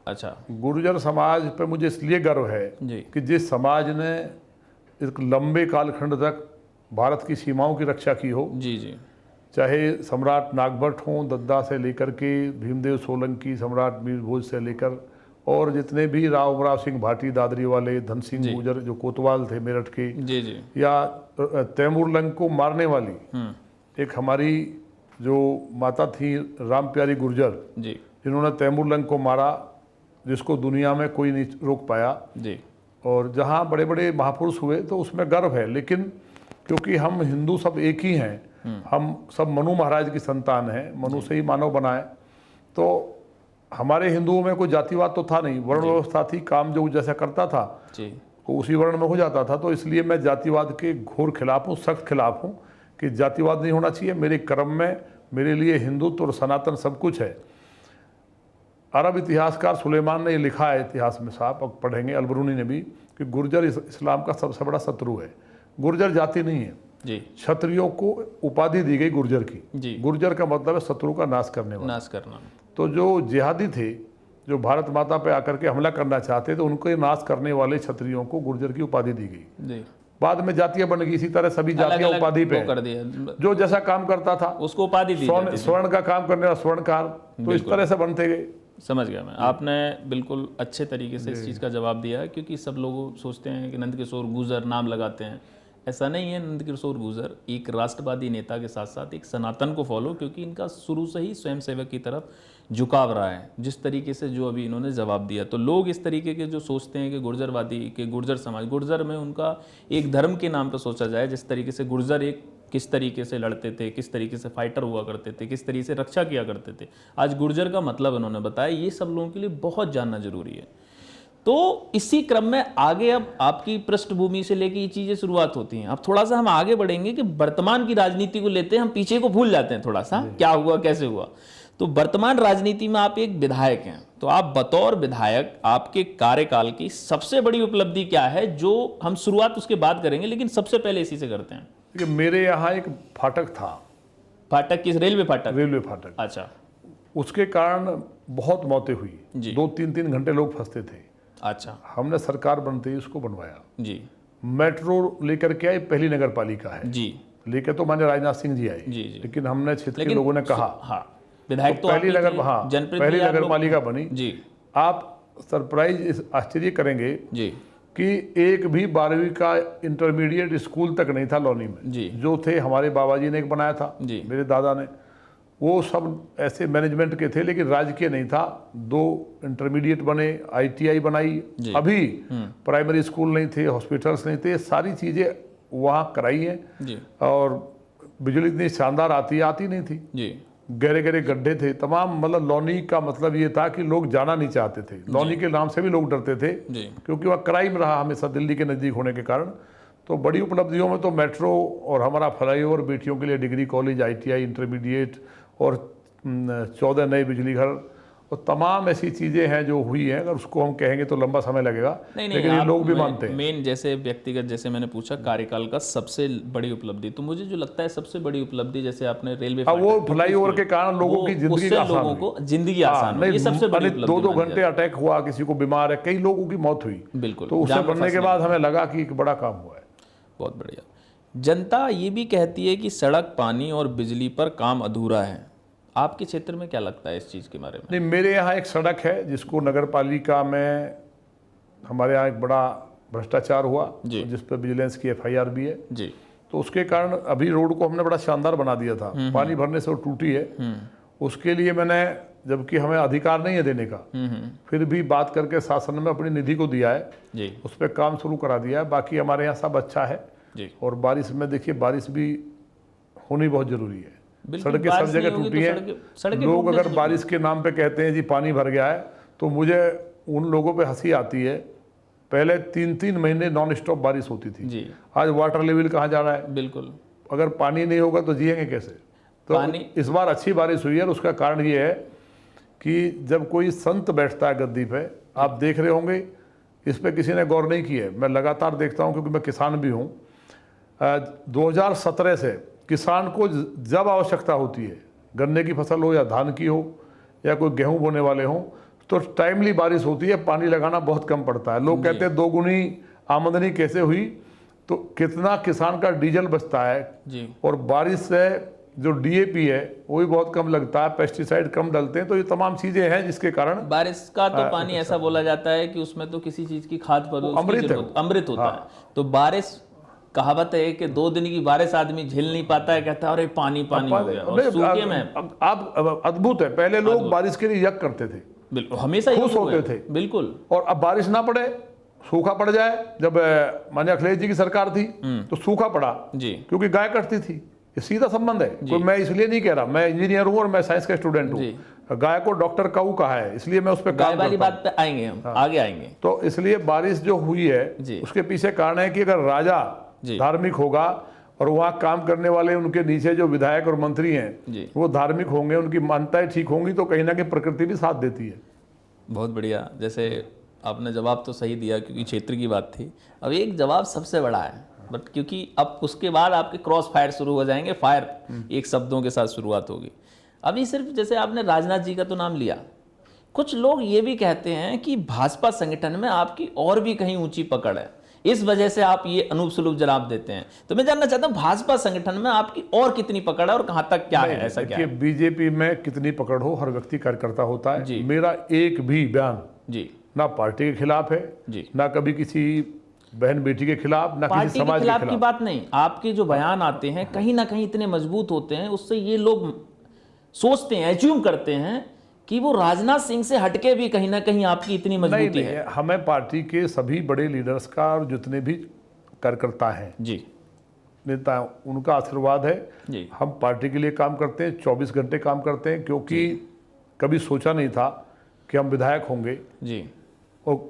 [SPEAKER 1] अच्छा।
[SPEAKER 2] गुर्जर समाज पे मुझे इसलिए गर्व है जी, कि जिस समाज ने एक लंबे कालखंड तक भारत की सीमाओं की रक्षा की हो जी जी, चाहे सम्राट नागभट्ट हों, दद्दा से लेकर के भीमदेव सोलंकी, सम्राट मीर भोज से लेकर और जितने भी राव सिंह भाटी, दादरी वाले, धन सिंह गुर्जर जो कोतवाल थे मेरठ के जी जी, या तैमूर लंग को मारने वाली एक हमारी जो माता थी राम प्यारी गुर्जर जी, जिन्होंने तैमूरलंग को मारा, जिसको दुनिया में कोई नहीं रोक पाया
[SPEAKER 1] जी।
[SPEAKER 2] और जहाँ बड़े बड़े महापुरुष हुए तो उसमें गर्व है। लेकिन क्योंकि हम हिंदू सब एक ही हैं, हम सब मनु महाराज की संतान हैं, मनु से ही मानव बनाए, तो हमारे हिंदुओं में कोई जातिवाद तो था नहीं, वर्ण व्यवस्था थी, काम जो जैसा करता था तो उसी वर्ण में हो जाता था। तो इसलिए मैं जातिवाद के घोर खिलाफ हूँ, सख्त खिलाफ हूँ कि जातिवाद नहीं होना चाहिए। मेरे कर्म में मेरे लिए हिंदुत्व और सनातन सब कुछ है। अरब इतिहासकार सुलेमान ने ये लिखा है इतिहास में, साहब अब पढ़ेंगे, अलबरूनी ने भी, कि गुर्जर इस्लाम का सबसे बड़ा शत्रु है। गुर्जर जाति नहीं है
[SPEAKER 1] जी।
[SPEAKER 2] क्षत्रियों को उपाधि दी गई गुर्जर की
[SPEAKER 1] जी।
[SPEAKER 2] गुर्जर का मतलब है शत्रु का नाश करने वाला,
[SPEAKER 1] नाश करना।
[SPEAKER 2] तो जो जिहादी थे, जो भारत माता पे आकर के हमला करना चाहते थे, उनको नाश करने वाले क्षत्रियों को गुर्जर की उपाधि दी गई
[SPEAKER 1] जी।
[SPEAKER 2] बाद में जातियां बन गई, इसी तरह सभी जातियां उपाधि पे
[SPEAKER 1] कर दिया,
[SPEAKER 2] जो जैसा काम करता था
[SPEAKER 1] उसको उपाधि दी जाती थी।
[SPEAKER 2] स्वर्ण का काम करने वाला स्वर्णकार, तो इस तरह से बनते गए।
[SPEAKER 1] समझ गया मैं। आपने बिल्कुल अच्छे तरीके से इस चीज़ का जवाब दिया है, क्योंकि सब लोग सोचते हैं कि नंदकिशोर गुर्जर नाम लगाते हैं, ऐसा नहीं है। नंदकिशोर गुर्जर एक राष्ट्रवादी नेता के साथ साथ एक सनातन को फॉलो, क्योंकि इनका शुरू से ही स्वयंसेवक की तरफ झुकाव रहा है, जिस तरीके से जो अभी इन्होंने जवाब दिया। तो लोग इस तरीके के जो सोचते हैं कि गुर्जरवादी, के गुर्जर समाज, गुर्जर में उनका एक धर्म के नाम पर सोचा जाए, जिस तरीके से गुर्जर एक किस तरीके से लड़ते थे, किस तरीके से फाइटर हुआ करते थे, किस तरीके से रक्षा किया करते थे, आज गुर्जर का मतलब इन्होंने बताया, ये सब लोगों के लिए बहुत जानना जरूरी है। तो इसी क्रम में आगे अब आपकी पृष्ठभूमि से लेके ये चीजें शुरुआत होती हैं। अब थोड़ा सा हम आगे बढ़ेंगे कि वर्तमान की राजनीति को लेते हैं, हम पीछे को भूल जाते हैं थोड़ा सा, क्या हुआ कैसे हुआ। तो वर्तमान राजनीति में आप एक विधायक हैं, तो आप बतौर विधायक आपके कार्यकाल की सबसे बड़ी उपलब्धि क्या है, जो हम शुरुआत उसके बाद करेंगे, लेकिन सबसे पहले इसी से करते हैं।
[SPEAKER 2] कि मेरे यहाँ एक फाटक था।
[SPEAKER 1] फाटक किस? रेलवे फाटक?
[SPEAKER 2] रेलवे फाटक।
[SPEAKER 1] अच्छा।
[SPEAKER 2] उसके कारण बहुत मौतें हुई, 2-3 घंटे लोग फंसते थे।
[SPEAKER 1] अच्छा।
[SPEAKER 2] हमने सरकार बनते ही उसको बनवाया
[SPEAKER 1] जी।
[SPEAKER 2] मेट्रो लेकर के आए, पहली नगर पालिका है
[SPEAKER 1] जी।
[SPEAKER 2] लेकर तो माने राजनाथ सिंह जी आए
[SPEAKER 1] जी जी।
[SPEAKER 2] लेकिन हमने क्षेत्र के लोगों ने कहा,
[SPEAKER 1] हाँ विधायक तो
[SPEAKER 2] पहली नगर, हाँ पहली नगर पालिका बनी
[SPEAKER 1] जी।
[SPEAKER 2] आप सरप्राइज आश्चर्य करेंगे
[SPEAKER 1] जी
[SPEAKER 2] कि एक भी 12वीं का इंटरमीडिएट स्कूल तक नहीं था लौनी में
[SPEAKER 1] जी।
[SPEAKER 2] जो थे हमारे बाबा जी ने एक बनाया था
[SPEAKER 1] जी।
[SPEAKER 2] मेरे दादा ने, वो सब ऐसे मैनेजमेंट के थे लेकिन राजकीय नहीं था। 2 इंटरमीडिएट बने, ITI बनाई, अभी प्राइमरी स्कूल नहीं थे, हॉस्पिटल्स नहीं थे, सारी चीज़ें वहाँ कराई हैं
[SPEAKER 1] जी।
[SPEAKER 2] और बिजली इतनी शानदार आती नहीं थी जी। गहरे गहरे गड्ढे थे तमाम, मतलब लौनी का मतलब ये था कि लोग जाना नहीं चाहते थे, लौनी के नाम से भी लोग डरते थे क्योंकि वह क्राइम रहा हमेशा दिल्ली के नज़दीक होने के कारण। तो बड़ी उपलब्धियों में तो मेट्रो और हमारा फ्लाईओवर, बेटियों के लिए डिग्री कॉलेज, ITI इंटरमीडिएट और 14 नए बिजली घर और तमाम ऐसी चीज़ें हैं जो हुई हैं। अगर उसको हम कहेंगे तो लंबा समय लगेगा, लेकिन ये लोग भी मानते हैं।
[SPEAKER 1] मेन जैसे व्यक्तिगत, जैसे मैंने पूछा कार्यकाल का सबसे बड़ी उपलब्धि, तो मुझे जो लगता है सबसे बड़ी उपलब्धि जैसे आपने रेलवे,
[SPEAKER 2] वो फ्लाईओवर के कारण लोगों की जिंदगी आसान हुई। ये सबसे बड़ी उपलब्धि। 2-2 घंटे अटैक हुआ, किसी को बीमार है, कई लोगों की मौत हुई।
[SPEAKER 1] बिल्कुल।
[SPEAKER 2] तो उससे बनने के बाद हमें लगा कि एक बड़ा काम हुआ है।
[SPEAKER 1] बहुत बढ़िया। जनता ये भी कहती है कि सड़क, पानी और बिजली पर काम अधूरा है। आपके क्षेत्र में क्या लगता है इस चीज़ के बारे में?
[SPEAKER 2] नहीं, मेरे यहाँ एक सड़क है जिसको नगर पालिका में हमारे यहाँ एक बड़ा भ्रष्टाचार हुआ जिस पर विजिलेंस की FIR भी है जी। तो उसके कारण अभी रोड को हमने बड़ा शानदार बना दिया था, पानी भरने से वो टूटी है। उसके लिए मैंने, जबकि हमें अधिकार नहीं है देने का, फिर भी बात करके शासन में अपनी निधि को दिया है जी। उस पर काम शुरू करा दिया है। बाकी हमारे यहाँ सब अच्छा है जी। और बारिश में देखिए, बारिश भी होनी बहुत जरूरी है। सड़कें सब जगह टूटी हैं। लोग अगर बारिश के नाम पे कहते हैं जी पानी भर गया है, तो मुझे उन लोगों पे हंसी आती है। पहले 3-3 महीने नॉन स्टॉप बारिश होती थी जी। आज वाटर लेवल कहाँ जा रहा है? बिल्कुल। अगर पानी नहीं होगा तो जिएंगे कैसे? तो इस बार अच्छी बारिश हुई है और उसका कारण ये है कि जब कोई संत बैठता है गद्दी पे, आप देख रहे होंगे, इस पर किसी ने गौर नहीं की है। मैं लगातार देखता हूँ क्योंकि मैं किसान भी हूँ। 2017 से किसान को जब आवश्यकता होती है, गन्ने की फसल हो या धान की हो या कोई गेहूं बोने वाले हों, तो टाइमली बारिश होती है, पानी लगाना बहुत कम पड़ता है। लोग कहते हैं 2 गुनी आमदनी कैसे हुई, तो कितना किसान का डीजल बचता है जी। और बारिश से जो DAP है वो भी बहुत कम लगता है, पेस्टिसाइड कम डलते हैं। तो ये तमाम चीजें हैं जिसके कारण
[SPEAKER 1] बारिश का तो पानी ऐसा बोला जाता है कि उसमें तो किसी चीज की खाद पर अमृत होता है। तो बारिश कहावत है कि 2 दिन की बारिश आदमी झेल नहीं पाता है, कहता है अरे पानी पानी हो गया। और सूखे में
[SPEAKER 2] आप अद्भुत है, पहले लोग बारिश के लिए यज्ञ करते थे,
[SPEAKER 1] बिल्कुल हमेशा
[SPEAKER 2] खुश होते थे,
[SPEAKER 1] बिल्कुल।
[SPEAKER 2] और अब बारिश ना पड़े, सूखा पड़ जाए। जब माननीय अखिलेश जी की सरकार थी तो सूखा पड़ा
[SPEAKER 1] जी,
[SPEAKER 2] क्योंकि गाय कटती थी। ये सीधा संबंध है, कोई मैं इसलिए नहीं कह रहा, मैं इंजीनियर हूँ और मैं साइंस का स्टूडेंट हूँ। गाय को डॉक्टर काऊ कहा है, इसलिए मैं उस पर
[SPEAKER 1] गाय वाली बात पे आएंगे हम, आगे आएंगे।
[SPEAKER 2] तो इसलिए बारिश जो हुई है उसके पीछे कारण है कि अगर राजा धार्मिक होगा और वहाँ काम करने वाले उनके नीचे जो विधायक और मंत्री हैं वो धार्मिक होंगे, उनकी मान्यताएं ठीक होंगी, तो कहीं ना कहीं प्रकृति भी साथ देती है।
[SPEAKER 1] बहुत बढ़िया, जैसे आपने जवाब तो सही दिया क्योंकि क्षेत्र की बात थी। अब एक जवाब सबसे बड़ा है, बट क्योंकि अब उसके बाद आपके क्रॉस फायर शुरू हो जाएंगे, फायर एक शब्दों के साथ शुरुआत होगी। अभी सिर्फ जैसे आपने राजनाथ जी का तो नाम लिया, कुछ लोग ये भी कहते हैं कि भाजपा संगठन में आपकी और भी कहीं ऊंची पकड़ है, इस वजह से आप ये अनूप सुलूप जवाब देते हैं। तो मैं जानना चाहता हूं भाजपा संगठन में आपकी और कितनी पकड़ है और कहां तक क्या है, ऐसा क्या है?
[SPEAKER 2] बीजेपी में कितनी पकड़ हो, हर व्यक्ति कार्यकर्ता होता है। मेरा एक भी बयान जी ना पार्टी के खिलाफ है जी, ना कभी किसी बहन बेटी के खिलाफ, ना किसी समाज के खिलाफ
[SPEAKER 1] की बात नहीं। आपके जो बयान आते हैं कहीं ना कहीं इतने मजबूत होते हैं, उससे ये लोग सोचते हैं, एज्यूम करते हैं कि वो राजनाथ सिंह से हटके भी कहीं ना कहीं आपकी इतनी मजबूती है।
[SPEAKER 2] हमें पार्टी के सभी बड़े लीडर्स का और जितने भी कार्यकर्ता हैं जी, नेता, उनका आशीर्वाद है जी। हम पार्टी के लिए काम करते हैं, 24 घंटे काम करते हैं, क्योंकि कभी सोचा नहीं था कि हम विधायक होंगे जी। और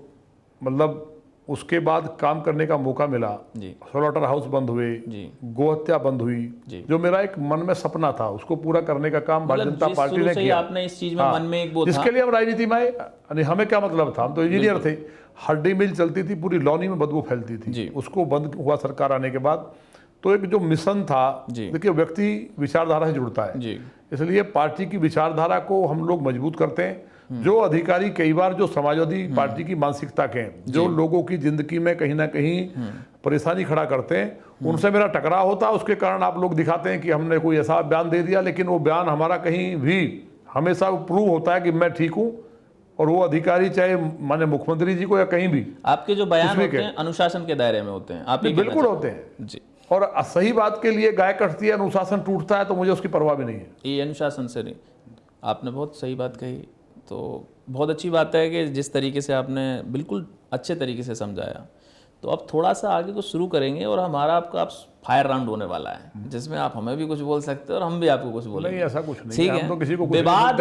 [SPEAKER 2] मतलब उसके बाद काम करने का मौका मिला जी। स्लॉटर हाउस बंद हुए जी, गोहत्या बंद हुई जी। जो मेरा एक मन में सपना था उसको पूरा करने का काम भारतीय जनता पार्टी ने किया।
[SPEAKER 1] आपने इस चीज में मन में एक वो
[SPEAKER 2] जिसके लिए हम राजनीति में आए, हमें क्या मतलब था, हम तो इंजीनियर थे। हड्डी मिल चलती थी, पूरी लॉनी में बदबू फैलती थी, उसको बंद हुआ सरकार आने के बाद। तो एक जो मिशन था, देखिए व्यक्ति विचारधारा से जुड़ता है, इसलिए पार्टी की विचारधारा को हम लोग मजबूत करते हैं। जो अधिकारी कई बार जो समाजवादी पार्टी की मानसिकता के हैं, जो लोगों की जिंदगी में कहीं ना कहीं परेशानी खड़ा करते हैं, उनसे मेरा टकराव होता है। उसके कारण आप लोग दिखाते हैं कि हमने कोई ऐसा बयान दे दिया, लेकिन वो बयान हमारा कहीं भी हमेशा प्रूव होता है कि मैं ठीक हूँ, और वो अधिकारी चाहे माने मुख्यमंत्री जी को या कहीं भी,
[SPEAKER 1] आपके जो बयान होते हैं अनुशासन के दायरे में होते हैं, आप
[SPEAKER 2] बिल्कुल होते हैं जी। और सही बात के लिए गाय कटती है, अनुशासन टूटता है, तो मुझे उसकी परवाह भी नहीं है।
[SPEAKER 1] ये अनुशासन से नहीं, आपने बहुत सही बात कही। तो बहुत अच्छी बात है कि जिस तरीके से आपने बिल्कुल अच्छे तरीके से समझाया। तो अब थोड़ा सा आगे कुछ शुरू करेंगे और हमारा आपका फायर राउंड होने वाला है, जिसमें आप हमें भी कुछ बोल सकते हैं और हम भी आपको कुछ बोलेंगे।
[SPEAKER 2] नहीं, ऐसा कुछ नहीं,
[SPEAKER 1] ठीक है।
[SPEAKER 2] तो किसी को
[SPEAKER 1] विवाद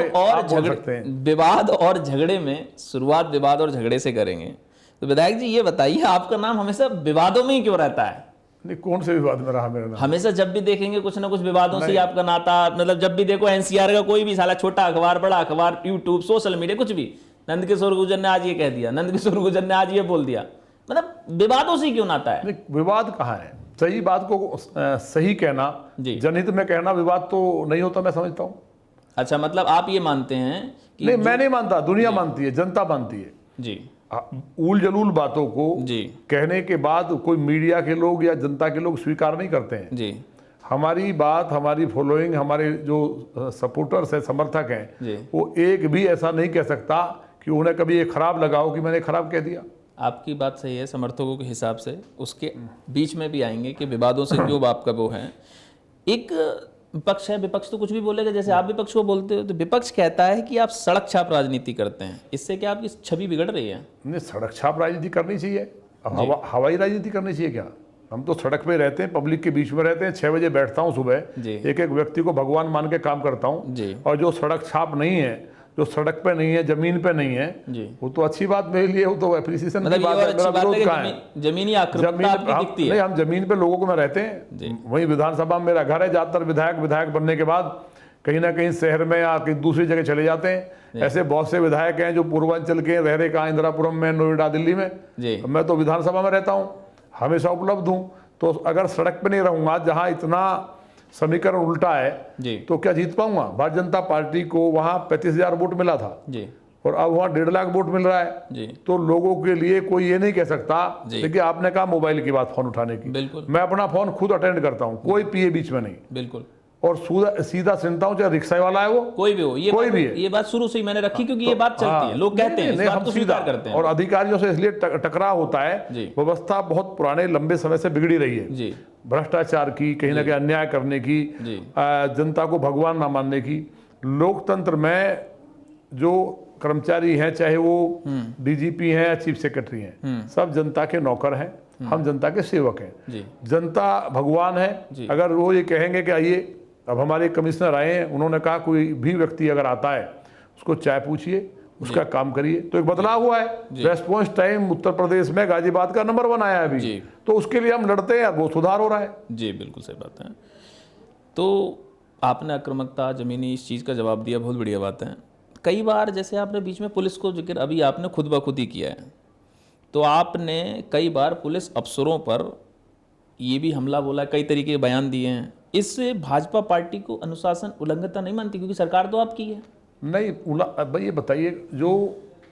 [SPEAKER 1] और झगड़े में शुरुआत विवाद और झगड़े से करेंगे। तो विधायक जी ये बताइए, आपका नाम हमेशा विवादों में ही क्यों रहता है?
[SPEAKER 2] नहीं, कौन से विवाद में रहा मेरा नाम?
[SPEAKER 1] हमेशा जब भी देखेंगे कुछ ना कुछ विवादों से आपका नाता, मतलब जब भी देखो एनसीआर का कोई भी साला छोटा अखबार, बड़ा अखबार, यूट्यूब, सोशल मीडिया, कुछ भी, नंदकिशोर गुर्जर ने आज ये कह दिया, नंदकिशोर गुर्जर ने आज ये बोल दिया, मतलब विवादों से क्यों नाता है?
[SPEAKER 2] विवाद कहाँ है? सही बात को सही कहना, जनहित में कहना विवाद तो नहीं होता, मैं समझता हूँ।
[SPEAKER 1] अच्छा, मतलब आप ये मानते हैं कि?
[SPEAKER 2] नहीं, मैं नहीं मानता, दुनिया मानती है, जनता मानती है जी। उल जलूल बातों को जी कहने के बाद कोई मीडिया के लोग या जनता के लोग स्वीकार नहीं करते हैं जी। हमारी बात, हमारी फॉलोइंग, हमारे जो सपोर्टर्स हैं, समर्थक हैं, वो एक भी ऐसा नहीं कह सकता कि उन्हें कभी ये खराब लगा हो कि मैंने खराब कह दिया।
[SPEAKER 1] आपकी बात सही है, समर्थकों के हिसाब से उसके बीच में भी आएंगे कि विवादों से क्यों आपका वो है। एक विपक्ष है, विपक्ष तो कुछ भी बोलेगा, जैसे आप विपक्ष को बोलते हो, तो विपक्ष कहता है कि आप सड़क छाप राजनीति करते हैं, इससे क्या आपकी छवि बिगड़ रही है?
[SPEAKER 2] नहीं, सड़क छाप राजनीति करनी चाहिए, हवाई राजनीति करनी चाहिए क्या? हम तो सड़क पे रहते हैं, पब्लिक के बीच में रहते हैं। 6 बजे बैठता हूँ सुबह, एक एक व्यक्ति को भगवान मान के काम करता हूँ। और जो सड़क छाप नहीं है, जो सड़क पे नहीं है, जमीन पे नहीं है, वो तो अच्छी बात मेरे लिए, वो तो एप्रिसिएशन की बात है।
[SPEAKER 1] जमीनी आक्रामकता आपकी दिखती है।
[SPEAKER 2] नहीं, हम जमीन पे लोगों में रहते हैं। वहीं विधानसभा में मेरा घर है, ज्यादातर विधायक बनने के बाद कहीं ना कहीं शहर में या कहीं दूसरी जगह चले जाते हैं। ऐसे बहुत से विधायक हैं जो पूर्वांचल के रह रहे, कहाँ, इंदिरापुरम में, नोएडा, दिल्ली में। मैं तो विधानसभा में रहता हूँ, हमेशा उपलब्ध हूँ। तो अगर सड़क पे नहीं रहूंगा, जहाँ इतना समीकरण उल्टा है जी, तो क्या जीत पाऊंगा? भारतीय जनता पार्टी को वहां 35,000 वोट मिला था जी, और अब वहां 1.5 लाख वोट मिल रहा है जी। तो लोगों के लिए कोई ये नहीं कह सकता। देखिए, आपने कहा मोबाइल की बात, फोन उठाने की, बिल्कुल मैं अपना फोन खुद अटेंड करता हूं, कोई पीए बीच में नहीं,
[SPEAKER 1] बिल्कुल।
[SPEAKER 2] और सीधा सुनता हूँ, चाहे रिक्शा वाला है वो,
[SPEAKER 1] कोई भी हो,
[SPEAKER 2] कोई भी है।
[SPEAKER 1] ये बात शुरू से ही मैंने रखी, क्योंकि ये बात चलती है, लोग कहते हैं, इस बात को स्वीकार करते हैं।
[SPEAKER 2] और अधिकारियों से इसलिए टकराव होता है, व्यवस्था बहुत पुराने लंबे समय से बिगड़ी रही है, भ्रष्टाचार की, कहीं ना कहीं अन्याय करने की, जनता को भगवान ना मानने की। लोकतंत्र में जो कर्मचारी हैं, चाहे वो डीजीपी हैं या चीफ सेक्रेटरी हैं, सब जनता के नौकर हैं, हम जनता के सेवक हैं। जनता भगवान है। अगर वो ये कहेंगे कि आइए, अब हमारे कमिश्नर आए हैं, उन्होंने कहा कोई भी व्यक्ति अगर आता है उसको चाय पूछिए, उसका काम करिए, तो एक बदलाव हुआ है। रेस्पॉन्स टाइम उत्तर प्रदेश में गाजियाबाद का नंबर 1 आया है अभी, तो उसके लिए हम लड़ते हैं, वो सुधार हो रहा है।
[SPEAKER 1] जी बिल्कुल सही बात है। तो आपने आक्रामकता, जमीनी, इस चीज़ का जवाब दिया, बहुत बढ़िया बात है। कई बार जैसे आपने बीच में पुलिस को जिक्र अभी आपने खुद ब खुद ही किया है, तो आपने कई बार पुलिस अफसरों पर ये भी हमला बोला, कई तरीके के बयान दिए हैं। इससे भाजपा पार्टी को अनुशासन उल्लंघनता नहीं मानती, क्योंकि सरकार तो आपकी है?
[SPEAKER 2] नहीं, भाई ये बताइए, जो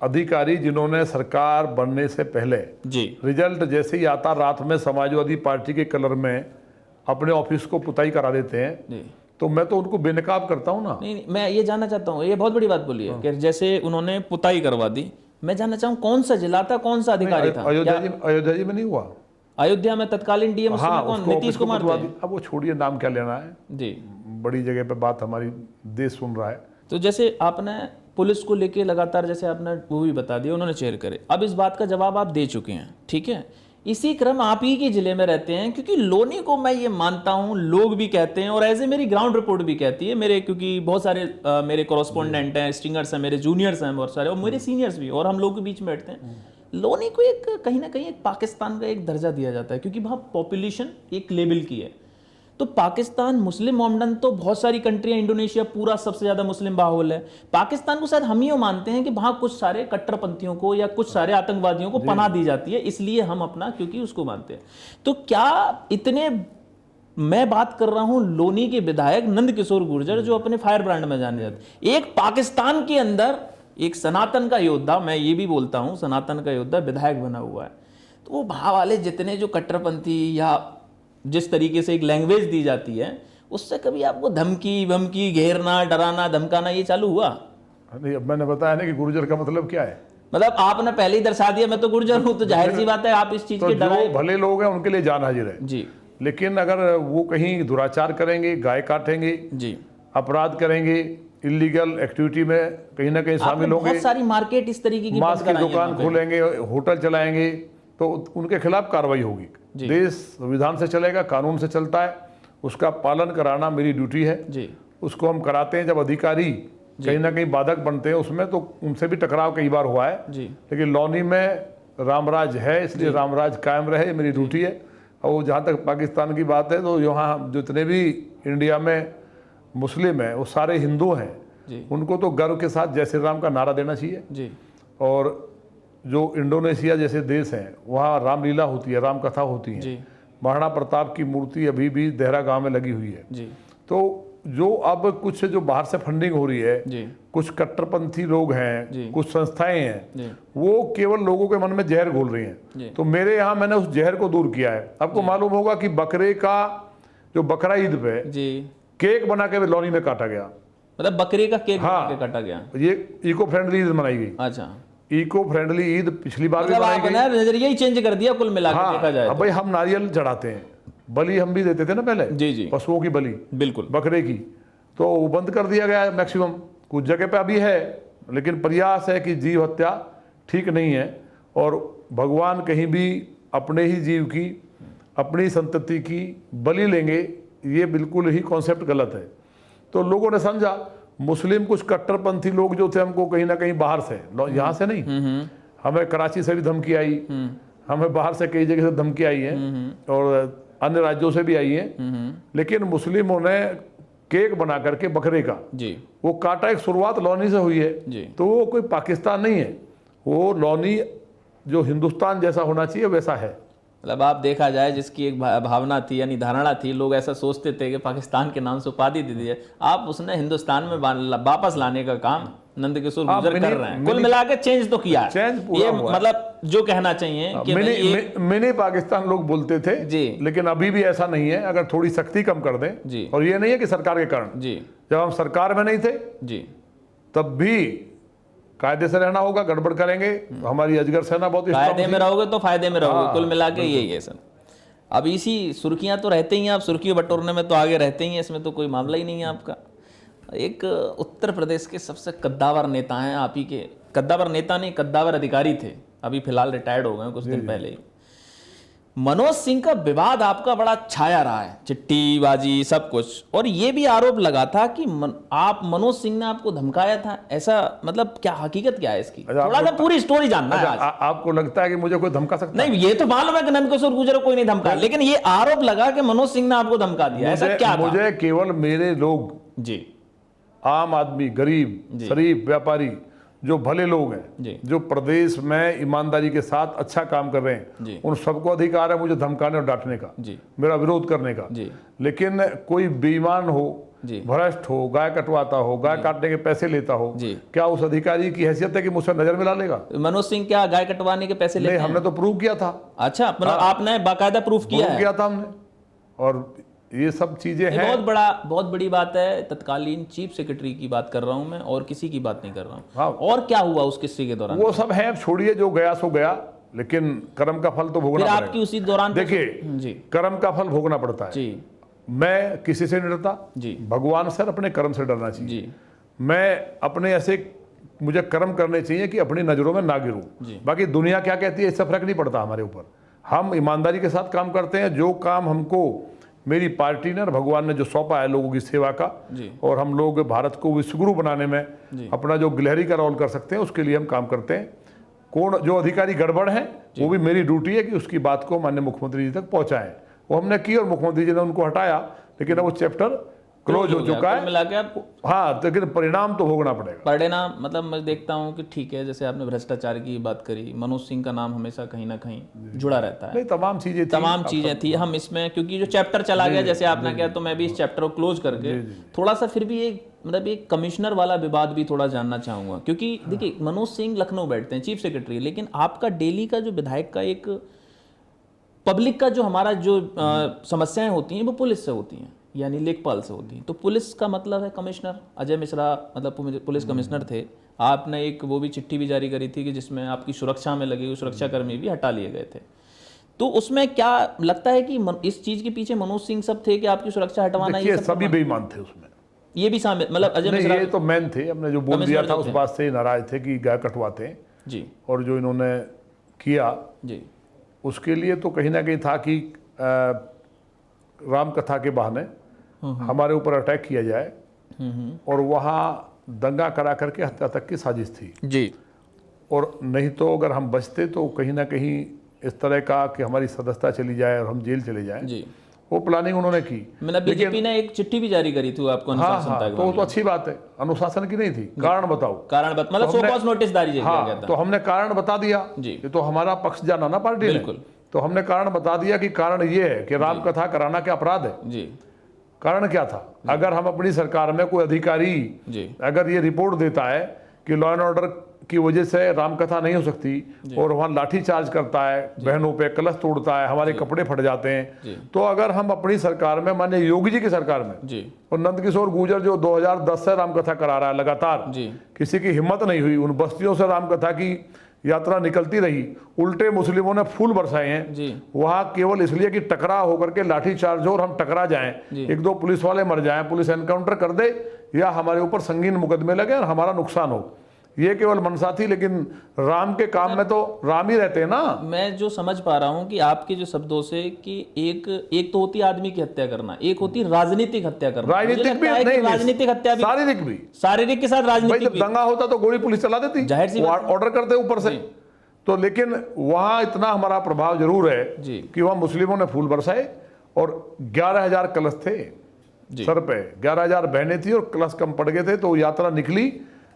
[SPEAKER 2] अधिकारी जिन्होंने सरकार बनने से पहले रिजल्ट जैसे ही आता, रात में समाजवादी पार्टी के कलर में अपने ऑफिस को पुताई करा देते हैं, तो मैं तो उनको बेनकाब करता हूँ ना।
[SPEAKER 1] नहीं, मैं ये जानना चाहता हूँ, ये बहुत बड़ी बात बोली है कि जैसे उन्होंने पुताई करवा दी, मैं जानना चाहूँ कौन सा जिला था, कौन सा अधिकारी था?
[SPEAKER 2] अयोध्या जी में नहीं हुआ।
[SPEAKER 1] अयोध्या में तत्कालीन डीएम कौन? नीतीश कुमार थे।
[SPEAKER 2] अब वो छोड़िए, नाम क्या लेना है जी, बड़ी जगह पे बात हमारी देश सुन रहा है।
[SPEAKER 1] तो जैसे आपने पुलिस को लेके लगातार, जैसे आपने वो भी बता दिया, उन्होंने चेयर करे, अब इस बात का जवाब आप दे चुके हैं, ठीक है। इसी क्रम आप ही के जिले में रहते हैं, क्योंकि लोनी को मैं ये मानता हूं, लोग भी कहते हैं और एज ए मेरी ग्राउंड रिपोर्ट भी कहती है, मेरे क्योंकि बहुत सारे मेरे कॉरेस्पोंडेंट हैं, स्टिंगर्स हैं, मेरे जूनियर्स हैं बहुत सारे, और मेरे सीनियर्स भी, और हम लोग के बीच में बैठते हैं। लोनी को एक कहीं ना कहीं एक पाकिस्तान का एक दर्जा दिया जाता है, क्योंकि वहाँ पॉपुलेशन एक लेवल की है। तो पाकिस्तान मुस्लिम मोमडन तो बहुत सारी कंट्रियां, इंडोनेशिया पूरा सबसे ज्यादा मुस्लिम बाहुल है। पाकिस्तान को शायद हम ही मानते हैं कि वहां कुछ सारे कट्टरपंथियों को या कुछ सारे आतंकवादियों को पनाह दी जाती है, इसलिए हम अपना क्योंकि उसको मानते हैं। तो क्या इतने, मैं बात कर रहा हूं लोनी के विधायक नंद किशोर गुर्जर, जो अपने फायर ब्रांड में जाने जाते, एक पाकिस्तान के अंदर एक सनातन का योद्धा, मैं ये भी बोलता हूं सनातन का योद्धा विधायक बना हुआ है, तो वो वहां वाले जितने जो कट्टरपंथी या जिस तरीके से एक लैंग्वेज दी जाती है, उससे कभी आपको धमकी वमकी, घेरना, डराना, धमकाना ये चालू हुआ?
[SPEAKER 2] नहीं, अब मैंने बताया ना कि गुर्जर का मतलब क्या है।
[SPEAKER 1] मतलब आपने पहले ही दर्शा दिया, मैं तो गुर्जर हूं, तो जाहिर सी बात है आप इस चीज के डराए।
[SPEAKER 2] जो भले लोग हैं उनके लिए जान हाजिर है जी, लेकिन अगर वो कहीं दुराचार करेंगे, गाय काटेंगे जी, अपराध करेंगे, इलीगल एक्टिविटी में कहीं ना कहीं शामिल होंगे,
[SPEAKER 1] बहुत सारी मार्केट इस तरीके की,
[SPEAKER 2] मांस की दुकान खोलेंगे, होटल चलाएंगे, तो उनके खिलाफ कार्रवाई होगी। देश संविधान से चलेगा, कानून से चलता है, उसका पालन कराना मेरी ड्यूटी है जी। उसको हम कराते हैं। जब अधिकारी कहीं ना कहीं बाधक बनते हैं उसमें, तो उनसे भी टकराव कई बार हुआ है जी। लेकिन लौनी में रामराज है, इसलिए रामराज कायम रहे, मेरी ड्यूटी है। और जहाँ तक पाकिस्तान की बात है, तो यहाँ जितने भी इंडिया में मुस्लिम हैं वो सारे हिंदू हैं, उनको तो गर्व के साथ जय श्री राम का नारा देना चाहिए जी। और जो इंडोनेशिया जैसे देश हैं, वहाँ रामलीला होती है, राम कथा होती है, महाराणा प्रताप की मूर्ति अभी भी देहरा गांव में लगी हुई है जी। तो जो अब कुछ जो बाहर से फंडिंग हो रही है जी, कुछ कट्टरपंथी लोग हैं, कुछ संस्थाएं हैं, वो केवल लोगों के मन में जहर घोल रही हैं। तो मेरे यहाँ मैंने उस जहर को दूर किया है। आपको मालूम होगा कि बकरे का जो बकरा ईद पे केक बना के लौनी में काटा गया,
[SPEAKER 1] मतलब बकरे का केक बना के काटा गया,
[SPEAKER 2] ये इको फ्रेंडली ईद मनाई गई। अच्छा, इको फ्रेंडली ईद पिछली बार भी बनाई गई,
[SPEAKER 1] नजरिया ही चेंज कर दिया कुल मिला के देखा जाए।
[SPEAKER 2] अब भाई हम नारियल चढ़ाते हैं, बलि हम भी देते थे ना पहले जी जी, पशुओं की बलि, बिल्कुल बकरे की, तो वो बंद कर दिया गया है मैक्सिमम। कुछ जगह पे अभी है, लेकिन प्रयास है कि जीव हत्या ठीक नहीं है, और भगवान कहीं भी अपने ही जीव की, अपनी संतति की बलि लेंगे, ये बिल्कुल ही कॉन्सेप्ट गलत है। तो लोगों ने समझा, मुस्लिम कुछ कट्टरपंथी लोग जो थे, हमको कहीं ना कहीं बाहर से, यहाँ से नहीं, हमें कराची से भी धमकी आई, हमें बाहर से कई जगह से धमकी आई है, और अन्य राज्यों से भी आई है। लेकिन मुस्लिमों ने केक बना करके बकरे का जी, वो काटा, एक शुरुआत लौनी से हुई है जी। तो वो कोई पाकिस्तान नहीं है, वो लौनी जो हिंदुस्तान जैसा होना चाहिए वैसा है।
[SPEAKER 1] मतलब आप देखा जाए, जिसकी एक भावना थी यानी धारणा थी, लोग ऐसा सोचते थे कि पाकिस्तान के नाम से उपाधि दे दी है, आप उसने हिंदुस्तान में वापस लाने का काम नंदकिशोर गुर्जर कर रहे हैं, कुल मिला के चेंज तो किया है,
[SPEAKER 2] चेंज पूरा
[SPEAKER 1] ये
[SPEAKER 2] हुआ है।
[SPEAKER 1] मतलब जो कहना चाहिए कि
[SPEAKER 2] मिनी पाकिस्तान लोग बोलते थे
[SPEAKER 1] जी,
[SPEAKER 2] लेकिन अभी भी ऐसा नहीं है। अगर थोड़ी सख्ती कम कर दें
[SPEAKER 1] जी,
[SPEAKER 2] और ये नहीं है कि सरकार के कारण
[SPEAKER 1] जी,
[SPEAKER 2] जब हम सरकार में नहीं थे
[SPEAKER 1] जी,
[SPEAKER 2] तब भी कायदे से रहना होगा, गड़बड़ करेंगे हमारी अजगर सेना बहुत
[SPEAKER 1] कायदे में रहोगे तो फायदे में रहोगे, कुल मिला के यही है सर। अब इसी सुर्खियां तो रहते ही हैं, आप सुर्खियों बटोरने में तो आगे रहते ही हैं, इसमें तो कोई मामला ही नहीं है आपका। एक उत्तर प्रदेश के सबसे कद्दावर नेता हैं आप ही के, कद्दावर नेता नहीं कद्दावर अधिकारी थे, अभी फिलहाल रिटायर्ड हो गए कुछ दिन पहले ही। मनोज सिंह का विवाद आपका बड़ा छाया रहा है, चिट्ठीबाजी सब कुछ, और ये भी आरोप लगा था कि आप मनोज सिंह ने आपको धमकाया था, ऐसा मतलब क्या हकीकत क्या है इसकी? थोड़ा सा पूरी स्टोरी जानना है आज।
[SPEAKER 2] आपको लगता है कि मुझे कोई धमका सकता है?
[SPEAKER 1] नहीं, ये तो मालूम है कि नंदकिशोर गुर्जर को कोई नहीं धमका, लेकिन ये आरोप लगा कि मनोज सिंह ने आपको धमका दिया, ऐसा क्या था?
[SPEAKER 2] मुझे केवल मेरे लोग
[SPEAKER 1] जी,
[SPEAKER 2] आम आदमी, गरीब, शरीफ, व्यापारी, जो भले लोग हैं, जो प्रदेश में ईमानदारी के साथ अच्छा काम कर रहे हैं, उन सबको अधिकार है मुझे धमकाने और डांटने का, मेरा विरोध करने का। लेकिन कोई बेईमान हो, भ्रष्ट हो, गाय कटवाता हो, गाय काटने के पैसे लेता हो, क्या उस अधिकारी की हैसियत है कि मुझसे नजर मिला लेगा?
[SPEAKER 1] मनोज सिंह क्या गाय कटवाने के पैसे लेते हैं?
[SPEAKER 2] हमने तो प्रूव किया था।
[SPEAKER 1] अच्छा, मतलब आपने बाकायदा प्रूफ किया
[SPEAKER 2] था हमने, और ये सब चीजें हैं।
[SPEAKER 1] बहुत बड़ी बात है। तत्कालीन चीफ सेक्रेटरी की बात कर रहा हूं मैं, और किसी की बात नहीं कर रहा हूं। हाँ। और क्या हुआ उस किस्से के दौरान?
[SPEAKER 2] वो सब है, छोड़िए, जो गया सो गया, लेकिन कर्म का फल तो भोगना पड़ेगा।
[SPEAKER 1] आपकी उसी दौरान
[SPEAKER 2] देखिए, कर्म का फल भोगना पड़ता है।
[SPEAKER 1] जी।
[SPEAKER 2] मैं किसी से नहीं डरता जी, भगवान से अपने कर्म से डरना चाहिए जी। मैं अपने ऐसे मुझे कर्म करने चाहिए कि अपनी नजरों में ना गिरूं। बाकी दुनिया क्या कहती है इससे फर्क नहीं पड़ता हमारे ऊपर। हम ईमानदारी के साथ काम करते हैं। जो काम हमको मेरी पार्टी ने और भगवान ने जो सौंपा है लोगों की सेवा का, और हम लोग भारत को विश्वगुरु बनाने में अपना जो गिलहरी का रोल कर सकते हैं, उसके लिए हम काम करते हैं। कौन जो अधिकारी गड़बड़ है, वो भी मेरी ड्यूटी है कि उसकी बात को माननीय मुख्यमंत्री जी तक पहुंचाएं। वो हमने की और मुख्यमंत्री जी ने उनको हटाया, लेकिन अब वो चैप्टर क्लोज हो चुका है। मिला के आप हाँ, लेकिन परिणाम तो भोगना पड़ेगा।
[SPEAKER 1] परिणाम मतलब मैं देखता हूं कि ठीक है, जैसे आपने भ्रष्टाचार की बात करी, मनोज सिंह का नाम हमेशा कहीं ना कहीं जुड़ा रहता है।
[SPEAKER 2] नहीं, तमाम चीजें
[SPEAKER 1] थी। हम इसमें क्योंकि जो चैप्टर चला गया, जैसे आपने कहा, तो मैं भी इस चैप्टर को क्लोज करके थोड़ा सा फिर भी एक मतलब एक कमिश्नर वाला विवाद भी थोड़ा जानना चाहूंगा। क्योंकि देखिए, मनोज सिंह लखनऊ बैठते हैं, चीफ सेक्रेटरी, लेकिन आपका दिल्ली का जो विधायक का एक पब्लिक का जो हमारा जो समस्याएं होती हैं वो पुलिस से होती हैं, यानी लेखपाल से होती हैं। तो पुलिस का मतलब है कमिश्नर अजय मिश्रा, मतलब पुलिस कमिश्नर थे। आपने एक वो भी चिट्ठी भी जारी करी थी कि जिसमें आपकी सुरक्षा में लगे हुए सुरक्षाकर्मी भी हटा लिए गए थे। तो उसमें क्या लगता है कि इस चीज के पीछे मनोज सिंह सब थे कि आपकी सुरक्षा हटवाना?
[SPEAKER 2] ये सभी बेईमान थे उसमें,
[SPEAKER 1] ये भी शामिल, मतलब अजय मिश्रा
[SPEAKER 2] ये तो मैन थे। हमने जो बोल दिया था उस बात से नाराज थे कि गाय कटवाते हैं
[SPEAKER 1] जी,
[SPEAKER 2] और जो इन्होंने किया
[SPEAKER 1] जी,
[SPEAKER 2] उसके लिए तो कहीं ना कहीं था कि राम कथा के बहाने हमारे ऊपर अटैक किया जाए, और वहाँ दंगा करा करके हत्या तक की साजिश थी
[SPEAKER 1] जी।
[SPEAKER 2] और नहीं तो अगर हम बचते तो कहीं ना कहीं इस तरह का कि हमारी सदस्यता चली जाए और हम जेल चले जाएं जी, वो प्लानिंग उन्होंने की।
[SPEAKER 1] मतलब बीजेपी ने एक चिट्ठी भी जारी करी थी आपको अनुशासन।
[SPEAKER 2] हाँ, तो वो तो अच्छी बात है, अनुशासन की नहीं थी, कारण बताओ,
[SPEAKER 1] मतलब सो कॉज नोटिस जारी किया गया था।
[SPEAKER 2] तो हमने कारण बता दिया जी, ये तो हमारा पक्ष जाना ना पार्टी ने, तो हमने कारण बता दिया कि कारण ये है कि राम कथा कराना क्या अपराध है जी। कारण क्या था? अगर हम अपनी सरकार में कोई अधिकारी अगर ये रिपोर्ट देता है कि लॉ एंड ऑर्डर की वजह से रामकथा नहीं हो सकती और वहां लाठी चार्ज करता है, बहनों पे कलश तोड़ता है, हमारे कपड़े फट जाते हैं, तो अगर हम अपनी सरकार में, माननीय योगी जी की सरकार में और नंदकिशोर गुर्जर जो 2010 से रामकथा करा रहा है लगातार, किसी की हिम्मत नहीं हुई, उन बस्तियों से रामकथा की यात्रा निकलती रही, उल्टे मुस्लिमों ने फूल बरसाए हैं वहां, केवल इसलिए कि टकराव होकर के लाठी चार्ज हो और हम टकरा जाएं, एक दो पुलिस वाले मर जाएं, पुलिस एनकाउंटर कर दे या हमारे ऊपर संगीन मुकदमे लगे और हमारा नुकसान हो, ये केवल मनसा थी। लेकिन राम के काम में तो राम ही रहते हैं ना।
[SPEAKER 1] मैं जो समझ पा रहा हूं कि आपके जो शब्दों से कि एक तो होती आदमी की हत्या करना, एक होती राजनीतिक हत्या करना।
[SPEAKER 2] राजनीतिक भी नहीं,
[SPEAKER 1] राजनीतिक हत्या भी,
[SPEAKER 2] शारीरिक
[SPEAKER 1] के साथ राजनीतिक।
[SPEAKER 2] जब दंगा होता तो गोली पुलिस चला देती,
[SPEAKER 1] जाहिर सी
[SPEAKER 2] ऑर्डर करते ऊपर से तो। लेकिन वहां इतना हमारा प्रभाव जरूर है कि वहां मुस्लिमों ने फूल बरसाए और 11,000 कलश थे सर पे, 11,000 बहनें थी और कलश कम पड़ गए थे, तो यात्रा निकली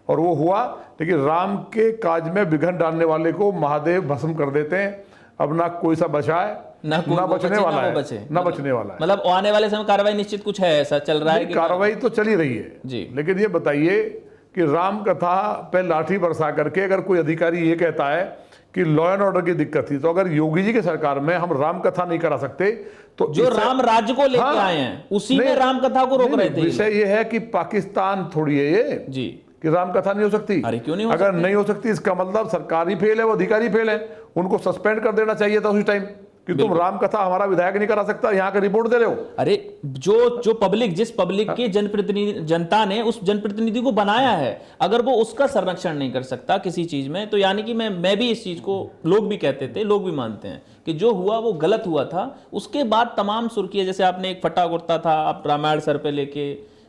[SPEAKER 2] और वो हुआ। लेकिन राम के काज में विघन डालने वाले को महादेव भस्म कर देते हैं। अब ना कोई सा बचाए ना बचने वाला है, ना बचने वाला है।
[SPEAKER 1] मतलब आने वाले समय कार्रवाई निश्चित कुछ है, ऐसा चल रहा है?
[SPEAKER 2] कार्रवाई तो चली रही है जी। लेकिन ये बताइए कि राम कथा पे लाठी बरसा करके अगर कोई अधिकारी ये कहता है कि लॉ एंड ऑर्डर की दिक्कत थी, तो अगर योगी जी की सरकार में हम राम कथा नहीं करा सकते तो
[SPEAKER 1] जो राम राज्य को लेके आए हैं उसी में राम कथा को रोक रहे थे।
[SPEAKER 2] विषय ये है कि पाकिस्तान थोड़ी है ये
[SPEAKER 1] जी
[SPEAKER 2] कि राम कथा नहीं हो सकती।
[SPEAKER 1] अरे क्यों नहीं हो
[SPEAKER 2] अगर
[SPEAKER 1] सकती?
[SPEAKER 2] नहीं हो सकती इसका मतलब सरकारी फेल है, वो अधिकारी फेल है, उनको सस्पेंड कर देना चाहिए था उसी टाइम कि तुम राम कथा हमारा विधायक नहीं करा सकता, यहाँ का रिपोर्ट दे रहे हो।
[SPEAKER 1] अरे जो पब्लिक, जिस पब्लिक के जनप्रतिनिधि, जनता ने उस जनप्रतिनिधि को बनाया है, अगर वो उसका संरक्षण नहीं कर सकता किसी चीज में, तो यानी कि मैं भी इस चीज को, लोग भी कहते थे, लोग भी मानते हैं कि जो हुआ वो गलत हुआ था। उसके बाद तमाम सुर्खियां, जैसे आपने एक फटा कुर्ता था, आप रामायण सर पे लेके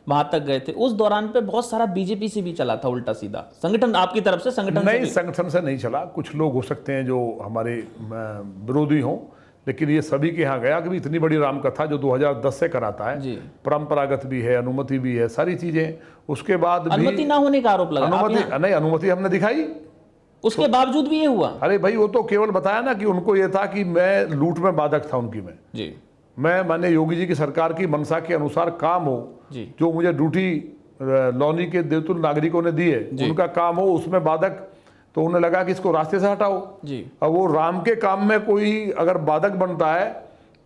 [SPEAKER 1] वहां तक गए थे, उस दौरान पे बहुत सारा बीजेपी से भी चला था उल्टा सीधा, संगठन आपकी तरफ से, संगठन
[SPEAKER 2] नहीं,
[SPEAKER 1] से
[SPEAKER 2] संगठन से नहीं चला। कुछ लोग हो सकते हैं जो हमारे विरोधी हों, लेकिन ये सभी के यहाँ गया कि भी इतनी बड़ी रामकथा जो 2010 से कराता है, परंपरागत भी है, अनुमति भी है, सारी चीजें, उसके बाद भी
[SPEAKER 1] अनुमति ना होने का आरोप लगा।
[SPEAKER 2] अनुमति हमने दिखाई,
[SPEAKER 1] उसके बावजूद भी ये हुआ।
[SPEAKER 2] अरे भाई वो तो केवल बताया ना कि उनको ये था कि मैं लूट में बाधक था उनकी, मैंने योगी जी की सरकार की मंशा के अनुसार काम हो, जो मुझे ड्यूटी लॉनी के देवतुल नागरिकों ने दी है, उनका काम हो, उसमें बाधक, तो उन्हें लगा कि इसको रास्ते से हटाओ। अब वो राम के काम में कोई अगर बाधक बनता है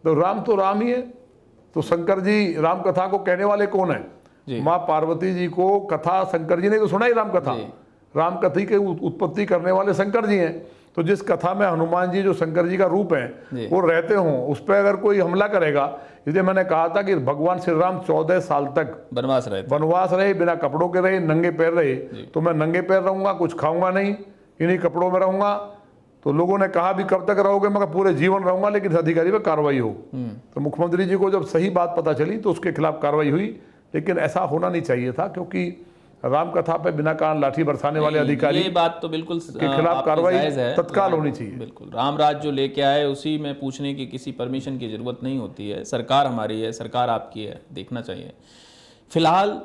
[SPEAKER 2] तो राम ही है। तो शंकर जी राम कथा को कहने वाले कौन है? माँ पार्वती जी को कथा शंकर जी ने तो सुना ही राम कथा, राम कथा की उत्पत्ति करने वाले शंकर जी हैं। तो जिस कथा में हनुमान जी जो शंकर जी का रूप है वो रहते हों, उस पर अगर कोई हमला करेगा, इसलिए मैंने कहा था कि भगवान श्री राम 14 साल तक वनवास रहे, बिना कपड़ों के रहे, नंगे पैर रहे, तो मैं नंगे पैर रहूंगा, कुछ खाऊंगा नहीं, इन्हीं कपड़ों में रहूंगा। तो लोगों ने कहा भी कब तक रहोगे? मैं पूरे जीवन रहूंगा, लेकिन अधिकारी पर कार्रवाई हो। तो मुख्यमंत्री जी को जब सही बात पता चली तो उसके खिलाफ कार्रवाई हुई, लेकिन ऐसा होना नहीं चाहिए था, क्योंकि राम कथा पे बिना कारण लाठी बरसाने वाले अधिकारी,
[SPEAKER 1] ये बात तो बिल्कुल
[SPEAKER 2] के खिलाफ कार्रवाई तत्काल होनी चाहिए।
[SPEAKER 1] बिल्कुल, राम राज्य जो लेके आए उसी में पूछने की किसी परमिशन की जरूरत नहीं होती है। सरकार हमारी है, सरकार आपकी है, देखना चाहिए। फिलहाल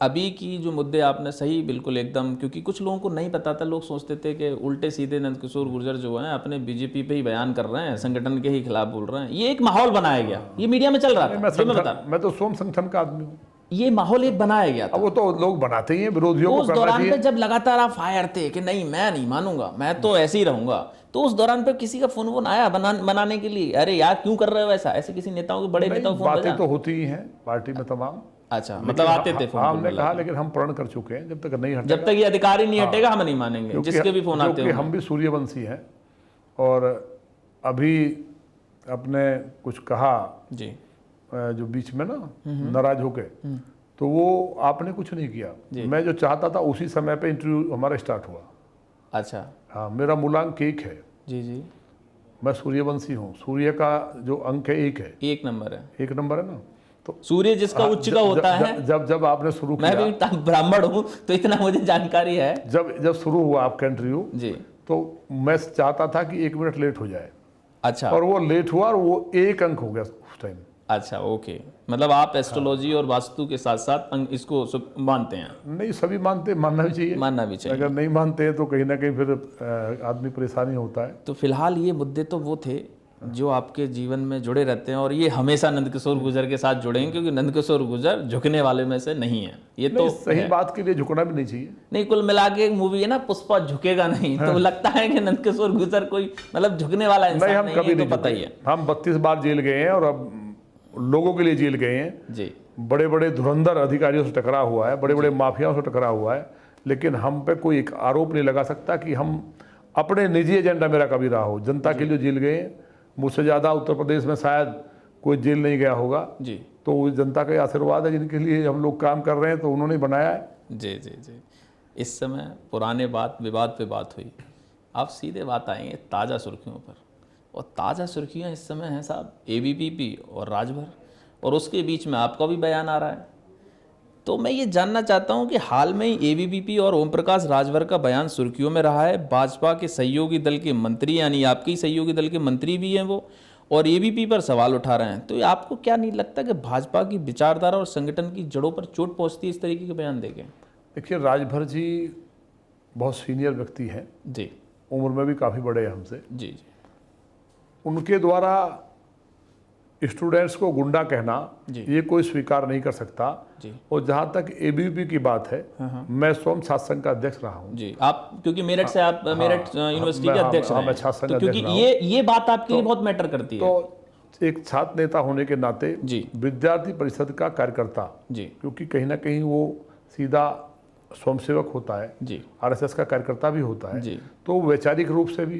[SPEAKER 1] अभी की जो मुद्दे आपने सही बिल्कुल एकदम, क्योंकि कुछ लोगों को नहीं पता था, लोग सोचते थे कि उल्टे सीधे नंदकिशोर गुर्जर जो हैं अपने बीजेपी पे ही बयान कर रहे हैं, संगठन के ही खिलाफ बोल रहे हैं। ये एक माहौल बनाया गया, ये मीडिया में चल रहा था।
[SPEAKER 2] मैं तो स्वयं संगठन का आदमी हूँ,
[SPEAKER 1] ये माहौल एक बनाया गया था।
[SPEAKER 2] वो तो लोग बनाते ही हैं, विरोधियों को
[SPEAKER 1] उस दौरान पे जब लगातार आप फायर थे कि नहीं मैं नहीं मानूंगा, मैं तो ऐसे ही रहूंगा, तो उस दौरान पे किसी का फोन आया बनाने के लिए, अरे यार क्यों कर रहे हो ऐसा? ऐसे किसी नेताओं के, बड़े नेताओं को
[SPEAKER 2] बातें तो होती ही हैं पार्टी में तमाम।
[SPEAKER 1] अच्छा, मतलब आते थे फोन?
[SPEAKER 2] हमने कहा लेकिन हम प्रण कर चुके हैं, जब तक नहीं हटेगा,
[SPEAKER 1] जब तक ये अधिकारी नहीं हटेगा हम नहीं मानेंगे, जिसके भी फोन आते हैं।
[SPEAKER 2] हम भी सूर्यवंशी हैं, और अभी अपने कुछ कहा जी जो बीच में ना नाराज होके, तो वो आपने कुछ नहीं किया। मैं जो चाहता था उसी समय पे इंटरव्यू हमारा स्टार्ट हुआ।
[SPEAKER 1] अच्छा,
[SPEAKER 2] हाँ, मेरा मूलांक 1 है।
[SPEAKER 1] जी, मैं
[SPEAKER 2] सूर्यवंशी हूँ, सूर्य का जो अंक है 1 है,
[SPEAKER 1] 1 नंबर है,
[SPEAKER 2] 1 नंबर है ना। तो
[SPEAKER 1] सूर्य जिसका उच्च का होता है।
[SPEAKER 2] जब आपने शुरू किया,
[SPEAKER 1] मैं भी ब्राह्मण हूँ तो इतना मुझे जानकारी है।
[SPEAKER 2] जब शुरू हुआ आपका इंटरव्यू जी, तो मैं चाहता था कि 1 मिनट लेट हो जाए।
[SPEAKER 1] अच्छा,
[SPEAKER 2] और वो लेट हुआ और वो 1 अंक हो गया उस टाइम।
[SPEAKER 1] अच्छा, ओके, मतलब आप एस्ट्रोलॉजी और वास्तु के साथ साथ इसको मानते हैं?
[SPEAKER 2] नहीं, सभी मानते, मानना भी चाहिए, अगर नहीं मानते हैं तो कहीं ना कहीं फिर आदमी परेशानी होता है।
[SPEAKER 1] तो फिलहाल ये मुद्दे तो वो थे जो आपके जीवन में जुड़े रहते हैं, और ये हमेशा नंदकिशोर गुर्जर के साथ जुड़ेंगे, क्योंकि नंदकिशोर गुर्जर झुकने वाले में से नहीं है। ये तो
[SPEAKER 2] सही बात के लिए झुकना भी नहीं चाहिए।
[SPEAKER 1] नहीं, कुल मिला के एक मूवी है ना पुष्पा, झुकेगा नहीं, तो लगता है कि नंदकिशोर गुर्जर कोई मतलब झुकने वाला इंसान नहीं, हम कभी नहीं, पता ही है।
[SPEAKER 2] हम 32 बार जेल गए हैं, और अब लोगों के लिए जेल गए हैं जी। बड़े बड़े धुरंधर अधिकारियों से टकरा हुआ है, बड़े बड़े माफियाओं से टकरा हुआ है, लेकिन हम पे कोई एक आरोप नहीं लगा सकता कि हम अपने निजी एजेंडा मेरा कभी रहा हो। जनता के लिए जेल गए, मुझसे ज़्यादा उत्तर प्रदेश में शायद कोई जेल नहीं गया होगा जी। तो जनता का आशीर्वाद है, जिनके लिए हम लोग काम कर रहे हैं, तो उन्होंने बनाया है
[SPEAKER 1] जी जी जी। इस समय पुराने विवाद पे बात हुई, आप सीधे बात आएंगे ताज़ा सुर्खियों पर, और ताज़ा सुर्खियां इस समय हैं साहब एबीवीपी और राजभर, और उसके बीच में आपका भी बयान आ रहा है। तो मैं ये जानना चाहता हूं कि हाल में ही एबीवीपी और ओम प्रकाश राजभर का बयान सुर्खियों में रहा है। भाजपा के सहयोगी दल के मंत्री, यानी आपके सहयोगी दल के मंत्री भी हैं वो, और एबीवीपी पर सवाल उठा रहे हैं। तो आपको क्या नहीं लगता कि भाजपा की विचारधारा और संगठन की जड़ों पर चोट पहुँचती है इस तरीके के बयान देके?
[SPEAKER 2] देखिए, राजभर जी बहुत सीनियर व्यक्ति हैं जी, उम्र में भी काफ़ी बड़े हैं हमसे जी। उनके द्वारा स्टूडेंट्स को गुंडा कहना ये कोई स्वीकार नहीं कर सकता
[SPEAKER 1] जी।
[SPEAKER 2] और जहां तक एबीवीपी की बात है, मैं स्वयं छात्र संघ का अध्यक्ष रहा हूं
[SPEAKER 1] जी। आप क्योंकि मेरठ से आप मेरठ यूनिवर्सिटी के अध्यक्ष
[SPEAKER 2] मैं छात्र संघ
[SPEAKER 1] तो
[SPEAKER 2] अध्यक्ष
[SPEAKER 1] क्योंकि
[SPEAKER 2] रहा हूं।
[SPEAKER 1] ये बात आपके लिए बहुत मैटर करती है।
[SPEAKER 2] तो एक छात्र नेता होने के नाते
[SPEAKER 1] जी।
[SPEAKER 2] विद्यार्थी परिषद का कार्यकर्ता
[SPEAKER 1] जी।
[SPEAKER 2] क्योंकि कहीं ना कहीं वो सीधा स्वयंसेवक होता है
[SPEAKER 1] जी।
[SPEAKER 2] आरएसएस का कार्यकर्ता भी होता है
[SPEAKER 1] जी।
[SPEAKER 2] तो वैचारिक रूप से भी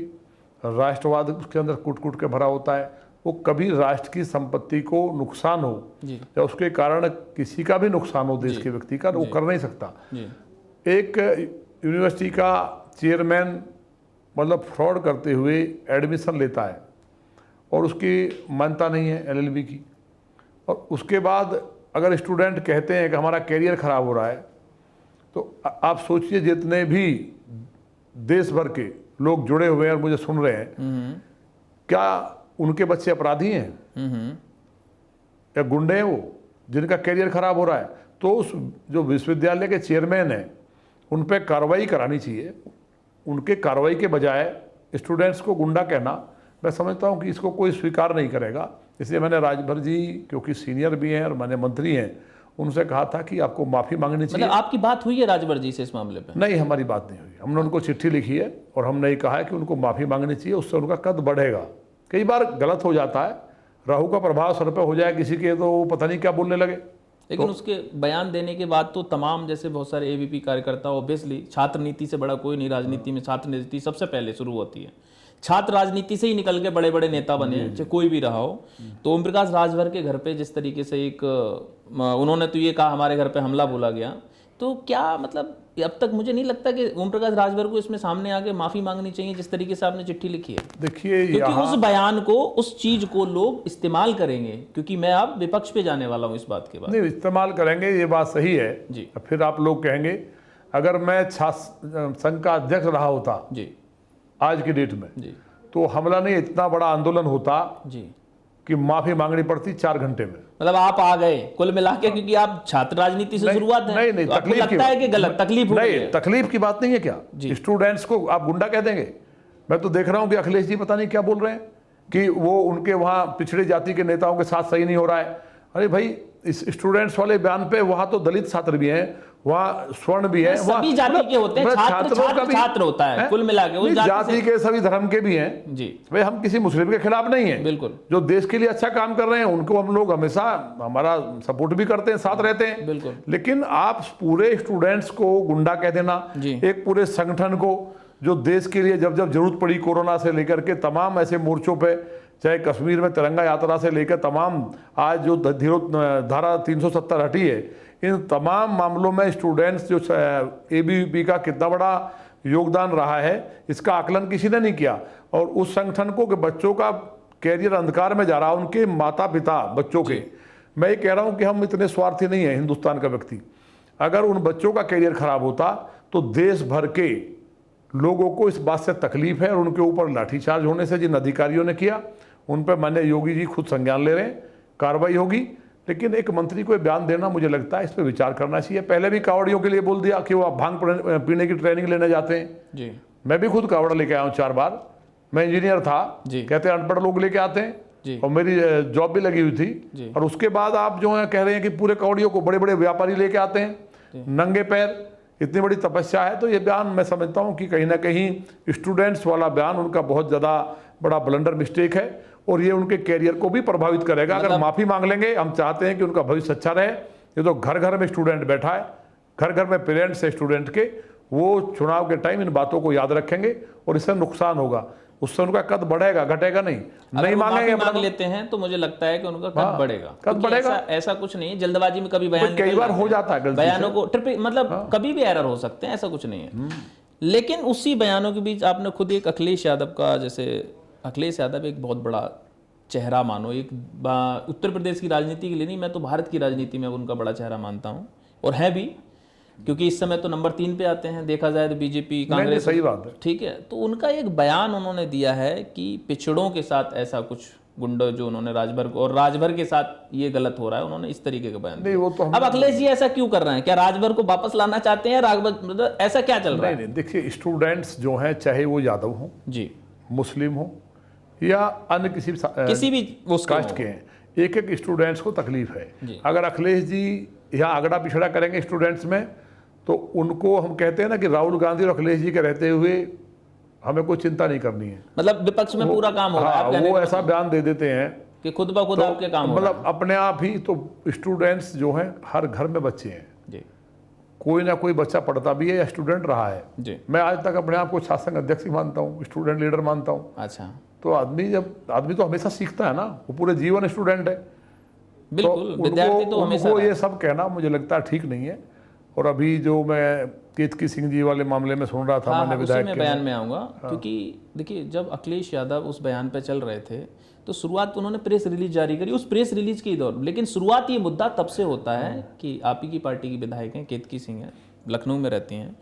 [SPEAKER 2] राष्ट्रवाद उसके अंदर कूट कूट के भरा होता है। वो कभी राष्ट्र की संपत्ति को नुकसान हो या उसके कारण किसी का भी नुकसान हो देश के व्यक्ति का, वो कर नहीं सकता। एक यूनिवर्सिटी का चेयरमैन मतलब फ्रॉड करते हुए एडमिशन लेता है और उसकी मान्यता नहीं है एलएलबी की, और उसके बाद अगर स्टूडेंट कहते हैं कि हमारा कैरियर खराब हो रहा है, तो आप सोचिए जितने भी देश भर के लोग जुड़े हुए हैं और मुझे सुन रहे हैं, क्या उनके बच्चे अपराधी हैं या गुंडे हैं वो जिनका कैरियर खराब हो रहा है? तो उस जो विश्वविद्यालय के चेयरमैन हैं उन पर कार्रवाई करानी चाहिए। उनके कार्रवाई के बजाय स्टूडेंट्स को गुंडा कहना, मैं समझता हूं कि इसको कोई स्वीकार नहीं करेगा। इसलिए मैंने राजभर जी क्योंकि सीनियर भी हैं और मैंने मंत्री हैं, उनसे कहा था कि आपको माफ़ी मांगनी चाहिए।
[SPEAKER 1] मतलब आपकी बात हुई है राजभर जी से इस मामले पे?
[SPEAKER 2] नहीं, हमारी बात नहीं हुई। हमने उनको चिट्ठी लिखी है और हमने ये कहा है कि उनको माफ़ी मांगनी चाहिए, उससे उनका कद बढ़ेगा। कई बार गलत हो जाता है, राहु का प्रभाव सर पे हो जाए किसी के तो वो पता नहीं क्या बोलने लगे।
[SPEAKER 1] लेकिन उसके बयान देने के बाद तो तमाम जैसे बहुत सारे एबीपी कार्यकर्ता, ऑब्वियसली छात्र नीति से बड़ा कोई नहीं राजनीति में, छात्र नीति सबसे पहले शुरू होती है। छात्र राजनीति से ही निकल के बड़े बड़े नेता बने हैं, चाहे कोई भी रहा हो। तो ओम प्रकाश राजभर के घर पे जिस तरीके से एक उन्होंने तो ये कहा हमारे घर पे हमला बोला गया, तो क्या मतलब अब तक मुझे नहीं लगता कि ओम प्रकाश राजभर को इसमें सामने आके माफी मांगनी चाहिए जिस तरीके से आपने चिट्ठी लिखी है।
[SPEAKER 2] देखिए,
[SPEAKER 1] क्योंकि उस बयान को, उस चीज को लोग इस्तेमाल करेंगे, क्योंकि मैं अब विपक्ष पे जाने वाला हूं इस बात के बाद।
[SPEAKER 2] नहीं, इस्तेमाल करेंगे, ये बात सही है
[SPEAKER 1] जी।
[SPEAKER 2] फिर आप लोग कहेंगे अगर मैं छात्र संघ का अध्यक्ष रहा होता
[SPEAKER 1] जी
[SPEAKER 2] आज की डेट में
[SPEAKER 1] जी,
[SPEAKER 2] तो हमला नहीं इतना बड़ा आंदोलन होता
[SPEAKER 1] जी
[SPEAKER 2] कि माफी मांगनी पड़ती 4 घंटे में।
[SPEAKER 1] मतलब आप आ गए कुल मिला के, क्योंकि आप छात्र राजनीति से शुरुआत है।
[SPEAKER 2] नहीं,
[SPEAKER 1] तो आपको लगता है कि गलत तकलीफ हो रही है?
[SPEAKER 2] तकलीफ की बात नहीं है क्या? स्टूडेंट्स को आप गुंडा कह देंगे? मैं तो देख रहा हूं कि अखिलेश जी पता नहीं क्या बोल रहे हैं कि वो उनके वहां पिछड़े जाति के नेताओं के साथ सही नहीं हो रहा है। अरे भाई, इस स्टूडेंट्स वाले बयान पे वहां तो दलित छात्र भी हैं, वहाँ स्वर्ण भी है,
[SPEAKER 1] सभी जाति के होते हैं, छात्र होता है कुल मिला के, उस
[SPEAKER 2] जाति के सभी धर्म के भी हैं
[SPEAKER 1] जी।
[SPEAKER 2] भाई, हम किसी मुस्लिम के खिलाफ नहीं है,
[SPEAKER 1] बिल्कुल।
[SPEAKER 2] जो देश के लिए अच्छा काम कर रहे हैं उनको हम लोग हमेशा हमारा सपोर्ट भी करते हैं, साथ रहते हैं,
[SPEAKER 1] बिल्कुल।
[SPEAKER 2] लेकिन आप पूरे स्टूडेंट्स को गुंडा कह देना, एक पूरे संगठन को जो देश के लिए जब जब जरूरत पड़ी कोरोना से लेकर के तमाम ऐसे मोर्चों पे, चाहे कश्मीर में तिरंगा यात्रा से लेकर तमाम आज जो धारा 370 हटी है, इन तमाम मामलों में स्टूडेंट्स जो एबीवीपी का कितना बड़ा योगदान रहा है इसका आकलन किसी ने नहीं किया। और उस संगठन को कि बच्चों का कैरियर अंधकार में जा रहा, उनके माता पिता बच्चों के, मैं ये कह रहा हूँ कि हम इतने स्वार्थी नहीं है हिंदुस्तान का व्यक्ति। अगर उन बच्चों का कैरियर खराब होता तो देश भर के लोगों को इस बात से तकलीफ है और उनके ऊपर लाठीचार्ज होने से जिन अधिकारियों ने किया उन पर माननीय योगी जी खुद संज्ञान ले रहे हैं, कार्रवाई होगी। लेकिन एक मंत्री को बयान देना, मुझे लगता है इस पर विचार करना चाहिए। पहले भी कावड़ियों के लिए बोल दिया कि वो भांग पीने की ट्रेनिंग लेने जाते हैं
[SPEAKER 1] जी।
[SPEAKER 2] मैं भी खुद कावड़ा लेके आया हूँ 4 बार, मैं इंजीनियर था, कहते हैं अनपढ़ लोग लेके आते हैं, और मेरी जॉब भी लगी हुई थी। और उसके बाद आप जो है कह रहे हैं कि पूरे कावड़ियों को बड़े बड़े व्यापारी लेके आते हैं नंगे पैर, इतनी बड़ी तपस्या है। तो ये बयान मैं समझता हूँ कि कहीं ना कहीं स्टूडेंट्स वाला बयान उनका बहुत ज़्यादा बड़ा ब्लंडर मिस्टेक है और ये उनके कैरियर को भी प्रभावित करेगा। अगर माफ़ी मांग लेंगे, हम चाहते हैं कि उनका भविष्य अच्छा रहे। ये तो घर घर में स्टूडेंट बैठा है, घर घर में पेरेंट्स है स्टूडेंट के, वो चुनाव के टाइम इन बातों को याद रखेंगे और इससे नुकसान होगा, उससे उनका कद बढ़ेगा, घटेगा नहीं। नहीं मांगेंगे,
[SPEAKER 1] मांग लेते हैं तो मुझे लगता है कि उनका कद बढ़ेगा, कद बढ़ेगा। ऐसा कुछ नहीं है, जल्दबाजी में कभी बयान
[SPEAKER 2] कई बार हो जाता है,
[SPEAKER 1] बयानों को मतलब कभी भी एरर हो सकते हैं, ऐसा कुछ नहीं है। लेकिन उसी बयानों के बीच आपने खुद एक अखिलेश यादव का, जैसे अखिलेश यादव एक बहुत बड़ा चेहरा मानो, एक उत्तर प्रदेश की राजनीति के लिए नहीं, मैं तो भारत की राजनीति में उनका बड़ा चेहरा मानता हूं, और है भी, क्योंकि इस समय तो नंबर 3 पे आते हैं देखा जाए तो बीजेपी कांग्रेस।
[SPEAKER 2] सही बात है,
[SPEAKER 1] ठीक है। तो उनका एक बयान उन्होंने दिया है कि पिछड़ों के साथ ऐसा कुछ गुंडा जो उन्होंने राजभर को, और राजभर के साथ ये गलत हो रहा है, उन्होंने इस तरीके का बयान दिया।
[SPEAKER 2] वो तो
[SPEAKER 1] अब अखिलेश जी ऐसा क्यों कर रहे हैं? क्या राजभर को वापस लाना चाहते हैं? राजभर ऐसा क्या चल रहा है?
[SPEAKER 2] नहीं, देखिए स्टूडेंट्स जो हैं, चाहे वो यादव हो जी, मुस्लिम हो या अन्य किसी भी
[SPEAKER 1] कास्ट
[SPEAKER 2] के हैं, एक एक स्टूडेंट्स को तकलीफ है। अगर अखिलेश जी यहाँ आगड़ा पिछड़ा करेंगे स्टूडेंट्स में, तो उनको हम कहते हैं ना कि राहुल गांधी और अखिलेश जी के रहते हुए हमें कोई चिंता नहीं करनी है।
[SPEAKER 1] मतलब विपक्ष में पूरा काम हो रहा है।
[SPEAKER 2] हाँ, वो ऐसा बयान दे देते हैं
[SPEAKER 1] कि खुद ब खुद
[SPEAKER 2] तो
[SPEAKER 1] आपके काम
[SPEAKER 2] मतलब अपने आप ही। तो स्टूडेंट्स जो हैं, हर घर में बच्चे हैं
[SPEAKER 1] जी,
[SPEAKER 2] कोई ना कोई बच्चा पढ़ता भी है या स्टूडेंट रहा है
[SPEAKER 1] जी।
[SPEAKER 2] मैं आज तक अपने आप को छात्र संघ अध्यक्ष ही मानता हूँ, स्टूडेंट लीडर मानता हूँ।
[SPEAKER 1] अच्छा।
[SPEAKER 2] तो आदमी तो हमेशा सीखता है ना, वो पूरे जीवन स्टूडेंट है।
[SPEAKER 1] बिल्कुल, विद्यार्थी तो हमेशा
[SPEAKER 2] उनको ये सब कहना मुझे लगता है ठीक नहीं है। और अभी जो मैं केतकी सिंह जी वाले मामले में सुन रहा था,
[SPEAKER 1] हाँ,
[SPEAKER 2] मैंने
[SPEAKER 1] उसी
[SPEAKER 2] विधायक
[SPEAKER 1] में बयान में आऊँगा। क्योंकि देखिए, जब अखिलेश यादव उस बयान पे चल रहे थे तो शुरुआत उन्होंने प्रेस रिलीज जारी करी, उस प्रेस रिलीज के दौर, लेकिन शुरुआत ये मुद्दा तब से होता है कि आप ही की पार्टी की विधायक हैं, केतकी सिंह हैं, लखनऊ में रहती हैं।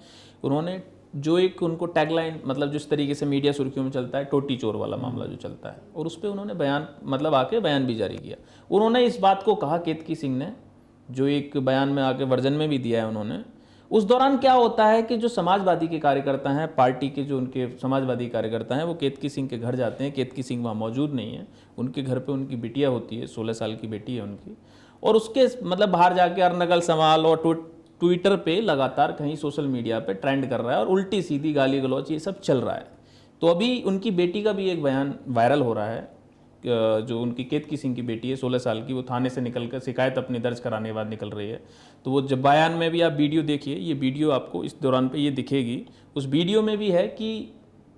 [SPEAKER 1] उन्होंने जो एक उनको टैगलाइन, मतलब जिस तरीके से मीडिया सुर्खियों में चलता है, टोटी चोर वाला मामला जो चलता है, और उस पर उन्होंने बयान, मतलब आके बयान भी जारी किया। उन्होंने इस बात को कहा, केतकी सिंह ने, जो एक बयान में आके वर्जन में भी दिया है उन्होंने। उस दौरान क्या होता है कि जो समाजवादी के कार्यकर्ता हैं, पार्टी के जो उनके समाजवादी कार्यकर्ता हैं, वो केतकी सिंह के घर जाते हैं। केतकी सिंह वहाँ मौजूद नहीं है, उनके घर पे उनकी बिटिया होती है, 16 साल की बेटी है उनकी, और उसके मतलब बाहर जाके अरनगल सवाल और ट्विटर पे लगातार कहीं सोशल मीडिया पे ट्रेंड कर रहा है और उल्टी सीधी गाली गलौच ये सब चल रहा है। तो अभी उनकी बेटी का भी एक बयान वायरल हो रहा है, जो उनकी केतकी सिंह की बेटी है 16 साल की, वो थाने से निकलकर शिकायत अपनी दर्ज कराने के बाद निकल रही है। तो वो जब बयान में भी आप वीडियो देखिए, ये वीडियो आपको इस दौरान पे ये दिखेगी, उस वीडियो में भी है कि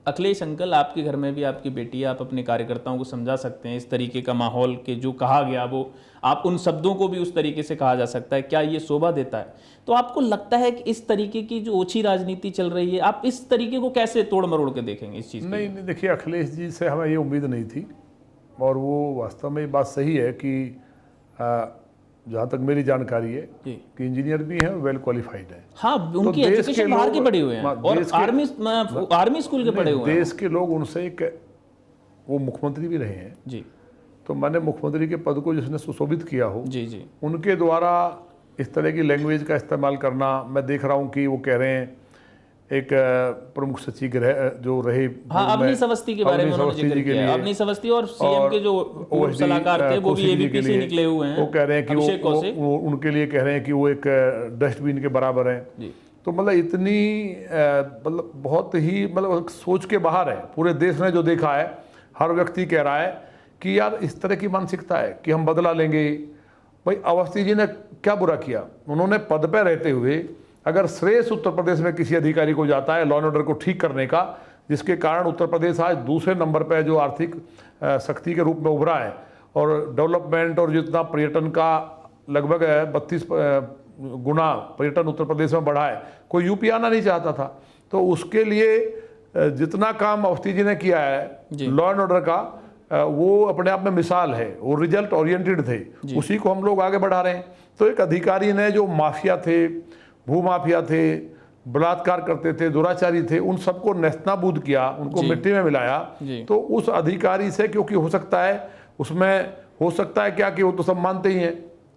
[SPEAKER 1] अखिलेश अंकल, आपके घर में भी आपकी बेटी है, आप अपने कार्यकर्ताओं को समझा सकते हैं। इस तरीके का माहौल के जो कहा गया, वो आप उन शब्दों को भी उस तरीके से कहा जा सकता है, क्या ये शोभा देता है? तो आपको लगता है कि इस तरीके की जो ओछी राजनीति चल रही है, आप इस तरीके को कैसे तोड़ मरोड़ के देखेंगे इस चीज़?
[SPEAKER 2] नहीं, देखिए, अखिलेश जी से हमें ये उम्मीद नहीं थी, और वो वास्तव में ये बात सही है कि जहाँ तक मेरी जानकारी है कि इंजीनियर भी हैं और वेल क्वालिफाइड हैं।
[SPEAKER 1] हाँ, उनकी एजुकेशन बाहर के पढ़े हुए हैं और आर्मी स्कूल के पढ़े हुए हैं।
[SPEAKER 2] देश के लोग उनसे वो मुख्यमंत्री भी रहे हैं
[SPEAKER 1] जी।
[SPEAKER 2] तो मैंने मुख्यमंत्री के पद को जिसने सुशोभित किया हो,
[SPEAKER 1] जी जी,
[SPEAKER 2] उनके द्वारा इस तरह की लैंग्वेज का इस्तेमाल करना, मैं देख रहा हूँ कि वो कह रहे हैं, एक प्रमुख सचिव जो रहे,
[SPEAKER 1] हाँ, अवनीश अवस्थी के बारे में उन्होंने जिक्र किया। अवनीश अवस्थी और सीएम के जो पूर्व सलाहकार थे, वो भी एबीपी से निकले हुए हैं।
[SPEAKER 2] वो कह रहे हैं कि वो उनके लिए कह रहे हैं कि वो एक डस्टबिन के बराबर हैं। तो मतलब इतनी मतलब बहुत ही मतलब सोच के बाहर है। पूरे देश ने जो देखा है, हर व्यक्ति कह रहा है कि यार इस तरह की मानसिकता है कि हम बदला लेंगे। भाई, अवस्थी जी ने क्या बुरा किया? उन्होंने पद पर रहते हुए अगर श्रेष्ठ उत्तर प्रदेश में किसी अधिकारी को जाता है लॉ एंड ऑर्डर को ठीक करने का, जिसके कारण उत्तर प्रदेश आज दूसरे नंबर पर जो आर्थिक शक्ति के रूप में उभरा है, और डेवलपमेंट और जितना पर्यटन का लगभग 32 गुना पर्यटन उत्तर प्रदेश में बढ़ा है, कोई यूपी आना नहीं चाहता था। तो उसके लिए जितना काम अवस्थी जी ने किया है लॉ एंड ऑर्डर का, वो अपने आप में मिसाल है। वो रिजल्ट ओरिएंटेड थे, उसी को हम लोग आगे बढ़ा रहे हैं। तो एक अधिकारी ने जो माफिया थे, भूमाफिया थे, बलात्कार करते थे, दुराचारी थे, उन सबको नेस्तनाबूद किया, उनको मिट्टी में मिलाया। तो उस अधिकारी से, क्योंकि हो सकता है उसमें हो सकता है क्या कि वो तो सब मानते ही हैं,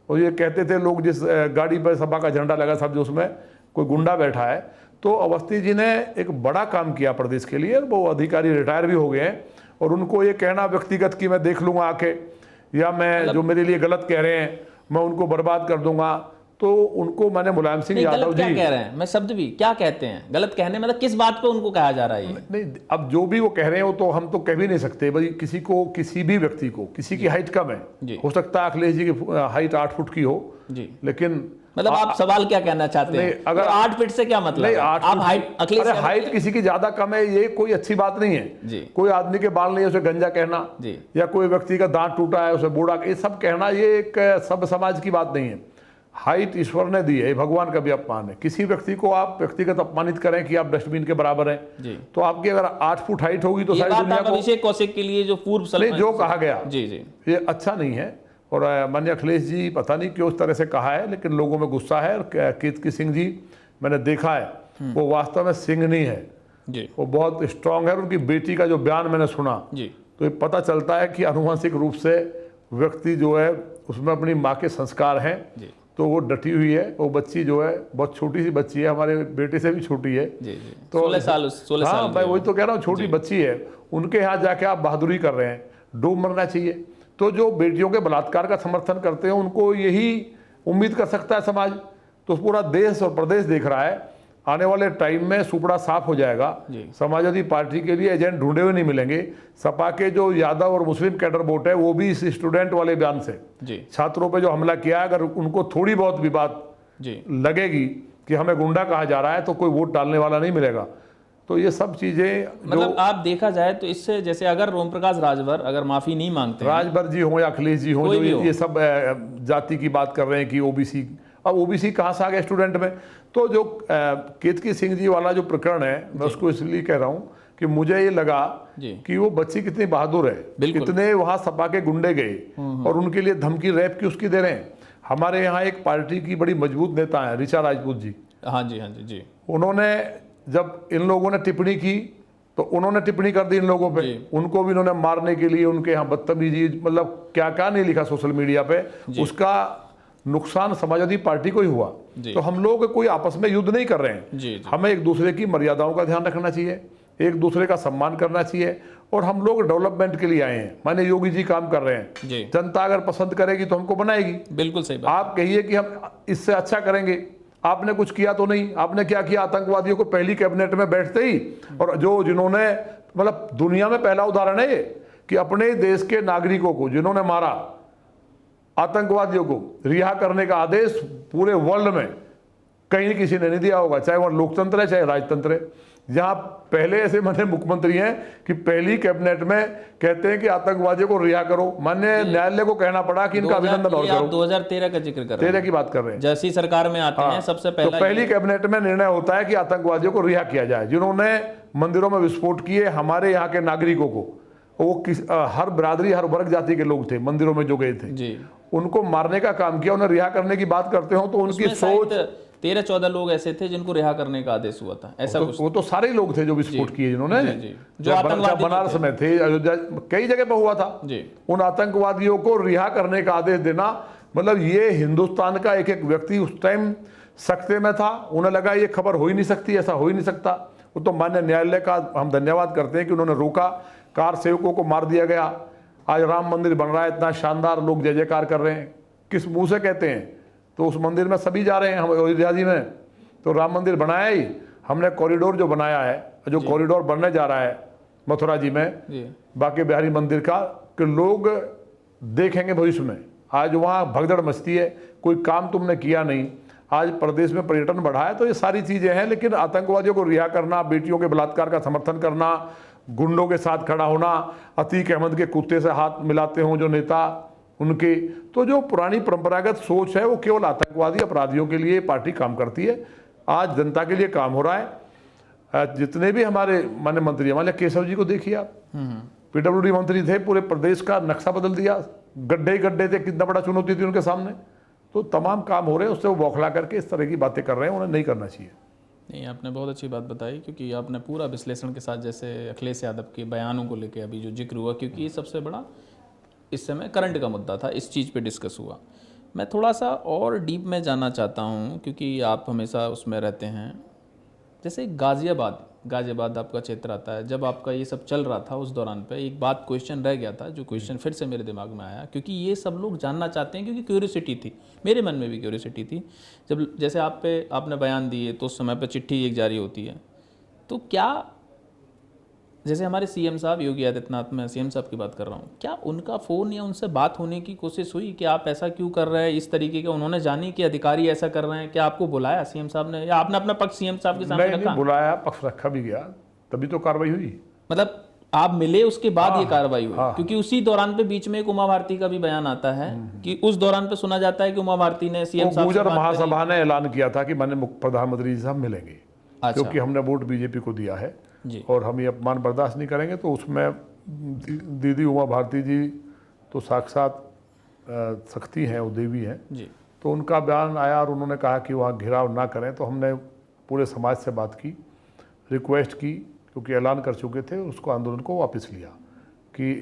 [SPEAKER 2] और ये कहते थे लोग, जिस गाड़ी पर सपा का झंडा लगा सब, जो उसमें कोई गुंडा बैठा है। तो अवस्थी जी ने एक बड़ा काम किया प्रदेश के लिए। वो अधिकारी रिटायर भी हो गए हैं, और उनको ये कहना व्यक्तिगत कि मैं देख लूँगा आके, या मैं जो मेरे लिए गलत कह रहे हैं मैं उनको बर्बाद कर दूंगा, तो उनको मैंने मुलायम सिंह यादव जी,
[SPEAKER 1] क्या कह रहे हैं, मैं शब्द भी क्या कहते हैं गलत कहने, मतलब किस बात पे उनको कहा जा रहा है?
[SPEAKER 2] नहीं, अब जो भी वो कह रहे हैं वो तो हम तो कह भी नहीं सकते भाई। किसी को, किसी भी व्यक्ति को, किसी की हाइट कम है, हो सकता है अखिलेश जी की हाइट 8 फुट की हो जी, लेकिन
[SPEAKER 1] मतलब आप सवाल क्या कहना चाहते हैं? अगर 8 फीट से क्या मतलब? नहीं,
[SPEAKER 2] आप हाइट किसी की ज्यादा कम है, ये कोई अच्छी बात नहीं है जी। कोई आदमी के बाल नहीं है उसे गंजा कहना जी, या कोई व्यक्ति का दांत टूटा है उसे बूढ़ा, ये सब कहना ये एक सब समाज की बात नहीं है। हाइट ईश्वर ने दी है, भगवान का भी अपमान है। किसी व्यक्ति को आप व्यक्तिगत अपमानित करें कि आप डस्टबिन के बराबर हैं जी, तो आपकी अगर 8 फुट हाइट होगी तो सारी दुनिया को,
[SPEAKER 1] अभिषेक कौशिक के लिए जो पूर्व
[SPEAKER 2] जो कहा गया
[SPEAKER 1] जी जी,
[SPEAKER 2] ये अच्छा नहीं है। और माननीय अखिलेश जी पता नहीं क्यों उस तरह से कहा है, लेकिन लोगों में गुस्सा है। और केतकी सिंह जी मैंने देखा है, वो वास्तव में सिंह नहीं है जी, वो बहुत स्ट्रांग है। उनकी बेटी का जो बयान मैंने सुना जी, तो ये पता चलता है कि आनुवंशिक रूप से व्यक्ति जो है उसमें अपनी माँ के संस्कार हैं, तो वो डटी हुई है। वो बच्ची जो है बहुत छोटी सी बच्ची है, हमारे बेटे से भी छोटी है जी जी, तो 16 साल। हाँ, मैं वही तो कह रहा हूँ, छोटी बच्ची है। उनके यहाँ जाके आप बहादुरी कर रहे हैं, डूब मरना चाहिए। तो जो बेटियों के बलात्कार का समर्थन करते हैं उनको यही उम्मीद कर सकता है समाज। तो पूरा देश और प्रदेश देख रहा है, आने वाले टाइम में सुपड़ा साफ हो जाएगा। समाजवादी पार्टी के लिए एजेंट ढूंढे हुए नहीं मिलेंगे। सपा के जो यादव और मुस्लिम कैडर वोट है वो भी इस स्टूडेंट वाले बयान से छात्रों पे जो हमला किया है, अगर उनको थोड़ी बहुत भी बात लगेगी कि हमें गुंडा कहा जा रहा है तो कोई वोट डालने वाला नहीं मिलेगा। तो ये सब चीजें
[SPEAKER 1] मतलब आप देखा जाए तो इससे, जैसे अगर ओम प्रकाश राजभर अगर माफी नहीं मांगते,
[SPEAKER 2] राजभर जी हो या अखिलेश जी हो, जो ये सब जाति की बात कर रहे हैं कि ओबीसी, अब ओबीसी कहाँ से आ गया स्टूडेंट में। तो जो केतकी सिंह जी वाला जो प्रकरण है, मैं उसको इसलिए कह रहा हूँ कि मुझे ये लगा कि वो बच्ची कितनी बहादुर है, कितने वहां सपा के गुंडे गए और उनके लिए धमकी रैप की उसकी दे रहे हैं। हमारे यहाँ एक पार्टी की बड़ी मजबूत नेता है ऋचा राजपूत जी।
[SPEAKER 1] हाँ जी, हाँ जी,
[SPEAKER 2] उन्होंने जब इन लोगों ने टिप्पणी की तो उन्होंने टिप्पणी कर दी इन लोगों पे, उनको भी इन्होंने मारने के लिए उनके यहाँ बदतमीजी, मतलब क्या क्या नहीं लिखा सोशल मीडिया पे, उसका नुकसान समाजवादी पार्टी को ही हुआ। तो हम लोग कोई आपस में युद्ध नहीं कर रहे हैं, हमें एक दूसरे की मर्यादाओं का ध्यान रखना चाहिए, एक दूसरे का सम्मान करना चाहिए, और हम लोग डेवलपमेंट के लिए आए हैं। माने योगी जी काम कर रहे हैं, जनता अगर पसंद करेगी तो हमको बनाएगी।
[SPEAKER 1] बिल्कुल सही बात।
[SPEAKER 2] आप कहिए कि हम इससे अच्छा करेंगे, आपने कुछ किया तो नहीं। आपने क्या किया, आतंकवादियों को पहली कैबिनेट में बैठते ही, और जो जिन्होंने, मतलब दुनिया में पहला उदाहरण है ये कि अपने देश के नागरिकों को जिन्होंने मारा, आतंकवादियों को रिहा करने का आदेश पूरे वर्ल्ड में कहीं किसी ने नहीं दिया होगा, चाहे वह लोकतंत्र है चाहे राजतंत्र है। जहां पहले ऐसे माननीय मुख्यमंत्री हैं कि पहली कैबिनेट में कहते हैं कि आतंकवादियों को रिहा करो, माननीय न्यायालय को कहना पड़ा कि इनका अभिनंदन और करो।
[SPEAKER 1] 2013 का जिक्र कर रहे हैं,
[SPEAKER 2] 13 की बात कर रहे हैं,
[SPEAKER 1] जैसी सरकार में आते हैं सबसे पहला
[SPEAKER 2] तो पहली कैबिनेट में निर्णय होता है कि आतंकवादियों को रिहा किया जाए। जिन्होंने मंदिरों में विस्फोट किए हमारे यहाँ के नागरिकों को, वो हर बिरादरी हर वर्ग जाति के लोग थे, मंदिरों में जो गए थे उनको मारने का काम किया, उन्हें रिहा करने की बात करते हो तो उनकी सोच
[SPEAKER 1] 13-14 लोग ऐसे थे जिनको रिहा करने का आदेश हुआ था, ऐसा कुछ।
[SPEAKER 2] वो तो सारे लोग थे जो विस्फोट किए, जिन्होंने
[SPEAKER 1] जो आतंकवादी
[SPEAKER 2] बनारस में थे, अयोध्या, कई जगह पर हुआ था। उन आतंकवादियों को रिहा करने का आदेश देना, मतलब ये हिंदुस्तान का एक एक व्यक्ति उस टाइम सख्ते में था, उन्हें लगा ये खबर हो ही नहीं सकती, ऐसा हो ही नहीं सकता। वो तो माननीय न्यायालय का हम धन्यवाद करते हैं कि उन्होंने रोका, कार सेवकों को मार दिया गया। आज राम मंदिर बन रहा है, इतना शानदार, लोग जय जयकार कर रहे हैं। किस मुंह से कहते हैं? तो उस मंदिर में सभी जा रहे हैं, हम अयोध्या जी में तो राम मंदिर बनाया ही हमने, कॉरिडोर जो बनाया है, जो कॉरिडोर बनने जा रहा है मथुरा जी में बांके बिहारी मंदिर का, कि लोग देखेंगे भविष्य में। आज वहाँ भगदड़ मचती है, कोई काम तुमने किया नहीं, आज प्रदेश में पर्यटन बढ़ा है, तो ये सारी चीजें हैं। लेकिन आतंकवादियों को रिहा करना, बेटियों के बलात्कार का समर्थन करना, गुंडों के साथ खड़ा होना, अतीक अहमद के कुत्ते से हाथ मिलाते हों जो नेता उनके, तो जो पुरानी परंपरागत सोच है वो केवल आतंकवादी अपराधियों के लिए पार्टी काम करती है। आज जनता के लिए काम हो रहा है। जितने भी हमारे माननीय मंत्री, हमारे केशव जी को देखिए आप, पीडब्ल्यूडी मंत्री थे, पूरे प्रदेश का नक्शा बदल दिया, गड्ढे गड्ढे थे, कितना बड़ा चुनौती थी उनके सामने। तो तमाम काम हो रहे हैं, उससे वो बौखला करके इस तरह की बातें कर रहे हैं, उन्हें नहीं करना चाहिए।
[SPEAKER 1] नहीं, आपने बहुत अच्छी बात बताई, क्योंकि आपने पूरा विश्लेषण के साथ, जैसे अखिलेश यादव के बयानों को लेकर अभी जो जिक्र हुआ, क्योंकि ये सबसे बड़ा इस समय करंट का मुद्दा था, इस चीज़ पे डिस्कस हुआ। मैं थोड़ा सा और डीप में जाना चाहता हूँ, क्योंकि आप हमेशा उसमें रहते हैं। जैसे गाज़ियाबाद आपका क्षेत्र आता है, जब आपका ये सब चल रहा था उस दौरान पे एक बात क्वेश्चन रह गया था, जो क्वेश्चन फिर से मेरे दिमाग में आया, क्योंकि ये सब लोग जानना चाहते हैं, क्योंकि क्यूरियोसिटी थी, मेरे मन में भी क्यूरियोसिटी थी। जब जैसे आपने बयान दिए तो उस समय पर चिट्ठी एक जारी होती है, तो क्या, जैसे हमारे सीएम साहब योगी आदित्यनाथ, मैं सीएम साहब की बात कर रहा हूँ, क्या उनका फ़ोन या उनसे बात होने की कोशिश हुई कि आप ऐसा क्यों कर रहे हैं, इस तरीके का? उन्होंने जानी कि अधिकारी ऐसा कर रहे हैं, क्या आपको बुलाया सीएम साहब ने, या आपने अपना पक्ष सीएम साहब के सामने रखा?
[SPEAKER 2] नहीं, बुलाया, पक्ष रखा भी गया, तभी तो कार्रवाई हुई।
[SPEAKER 1] मतलब आप मिले उसके बाद ये कार्रवाई हुई? क्योंकि उसी दौरान पे बीच में एक उमा भारती का भी बयान आता है कि उस दौरान पे सुना जाता है कि उमा भारती ने सीएम साहब से बात करी।
[SPEAKER 2] महासभा ने ऐलान किया था कि माननीय प्रधानमंत्री जी साहब मिलेंगे, क्योंकि हमने वोट बीजेपी को दिया है और हम ये अपमान बर्दाश्त नहीं करेंगे। तो उसमें दीदी उमा भारती जी तो साक्षात शक्ति हैं, वो देवी हैं, तो उनका बयान आया और उन्होंने कहा कि वहाँ घिराव ना करें। तो हमने पूरे समाज से बात की, रिक्वेस्ट की, क्योंकि ऐलान कर चुके थे, उसको आंदोलन को वापस लिया कि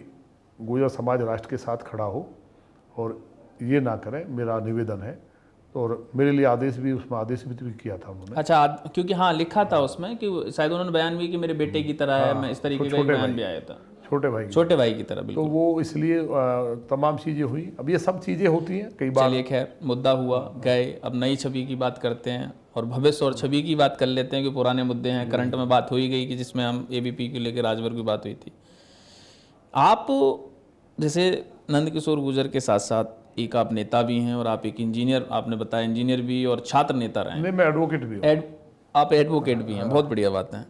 [SPEAKER 2] गुर्जर समाज राष्ट्र के साथ खड़ा हो और ये ना करें, मेरा निवेदन है। और मेरे लिए आदेश भी, उसमें आदेश भी किया था उन्होंने।
[SPEAKER 1] अच्छा, क्योंकि हाँ लिखा था उसमें कि शायद उन्होंने बयान भी कि मेरे बेटे की तरह है, मैं इस तरीके का बयान भी आया था। छोटे भाई की तरह, बिल्कुल।
[SPEAKER 2] तो वो इसलिए तमाम चीज़ें हुई। अब ये सब चीज़ें होती हैं कई बार।
[SPEAKER 1] चलिए खैर, मुद्दा हुआ, गए, अब नई छवि की बात करते हैं और भविष्य और छवि की बात कर लेते हैं कि पुराने मुद्दे हैं। करंट में बात हो ही गई कि जिसमें हम एबीपी को लेकर राजभर की बात हुई थी। आप जैसे नंदकिशोर गुर्जर के साथ साथ एक आप नेता भी हैं और आप एक इंजीनियर, आपने बताया इंजीनियर भी और छात्र नेता रहे हैं।
[SPEAKER 2] नहीं, मैं एडवोकेट भी हूँ।
[SPEAKER 1] आप एडवोकेट भी हैं, बहुत बढ़िया बात है।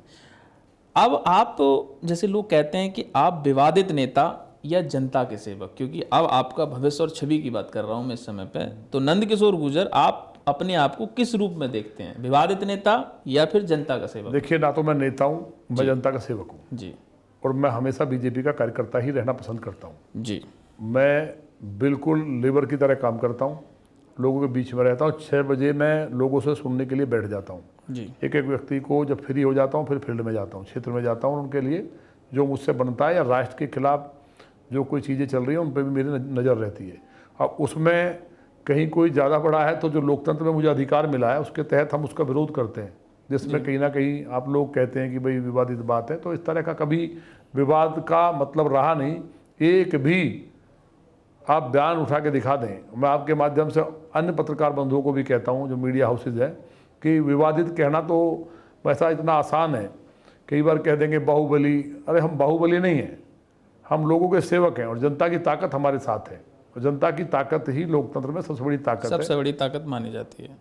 [SPEAKER 1] अब आप जैसे लोग कहते हैं कि आप विवादित नेता या जनता के सेवक, क्योंकि अब आपका भविष्य और छवि की बात कर रहा हूं मैं इस समय पे, तो नंदकिशोर गुर्जर आप अपने आप को किस रूप में देखते हैं, विवादित नेता या फिर जनता का सेवक?
[SPEAKER 2] देखिए, ना तो मैं नेता हूँ, मैं जनता का सेवक हूँ
[SPEAKER 1] जी।
[SPEAKER 2] और मैं हमेशा बीजेपी का कार्यकर्ता ही रहना पसंद करता हूँ
[SPEAKER 1] जी।
[SPEAKER 2] मैं बिल्कुल लेबर की तरह काम करता हूँ, लोगों के बीच में रहता हूँ। 6 बजे मैं लोगों से सुनने के लिए बैठ जाता हूँ
[SPEAKER 1] जी।
[SPEAKER 2] एक एक व्यक्ति को जब फ्री हो जाता हूँ फिर फील्ड में जाता हूँ, क्षेत्र में जाता हूँ, उनके लिए जो मुझसे बनता है या राष्ट्र के खिलाफ जो कोई चीज़ें चल रही हैं उन पर भी मेरी नज़र रहती है। अब उसमें कहीं कोई ज़्यादा बड़ा है तो जो लोकतंत्र में मुझे अधिकार मिला है उसके तहत हम उसका विरोध करते हैं, जिसमें कहीं ना कहीं आप लोग कहते हैं कि भाई विवादित बात है। तो इस तरह का कभी विवाद का मतलब रहा नहीं। एक भी आप बयान उठा के दिखा दें, मैं आपके माध्यम से अन्य पत्रकार बंधुओं को भी कहता हूं जो मीडिया हाउसेज है कि विवादित कहना तो वैसा इतना आसान है। कई बार कह देंगे बाहुबली, अरे हम बाहुबली नहीं हैं, हम लोगों के सेवक हैं और जनता की ताकत हमारे साथ है और जनता की ताकत ही लोकतंत्र में सबसे बड़ी ताकत है,
[SPEAKER 1] सबसे बड़ी ताकत मानी जाती है।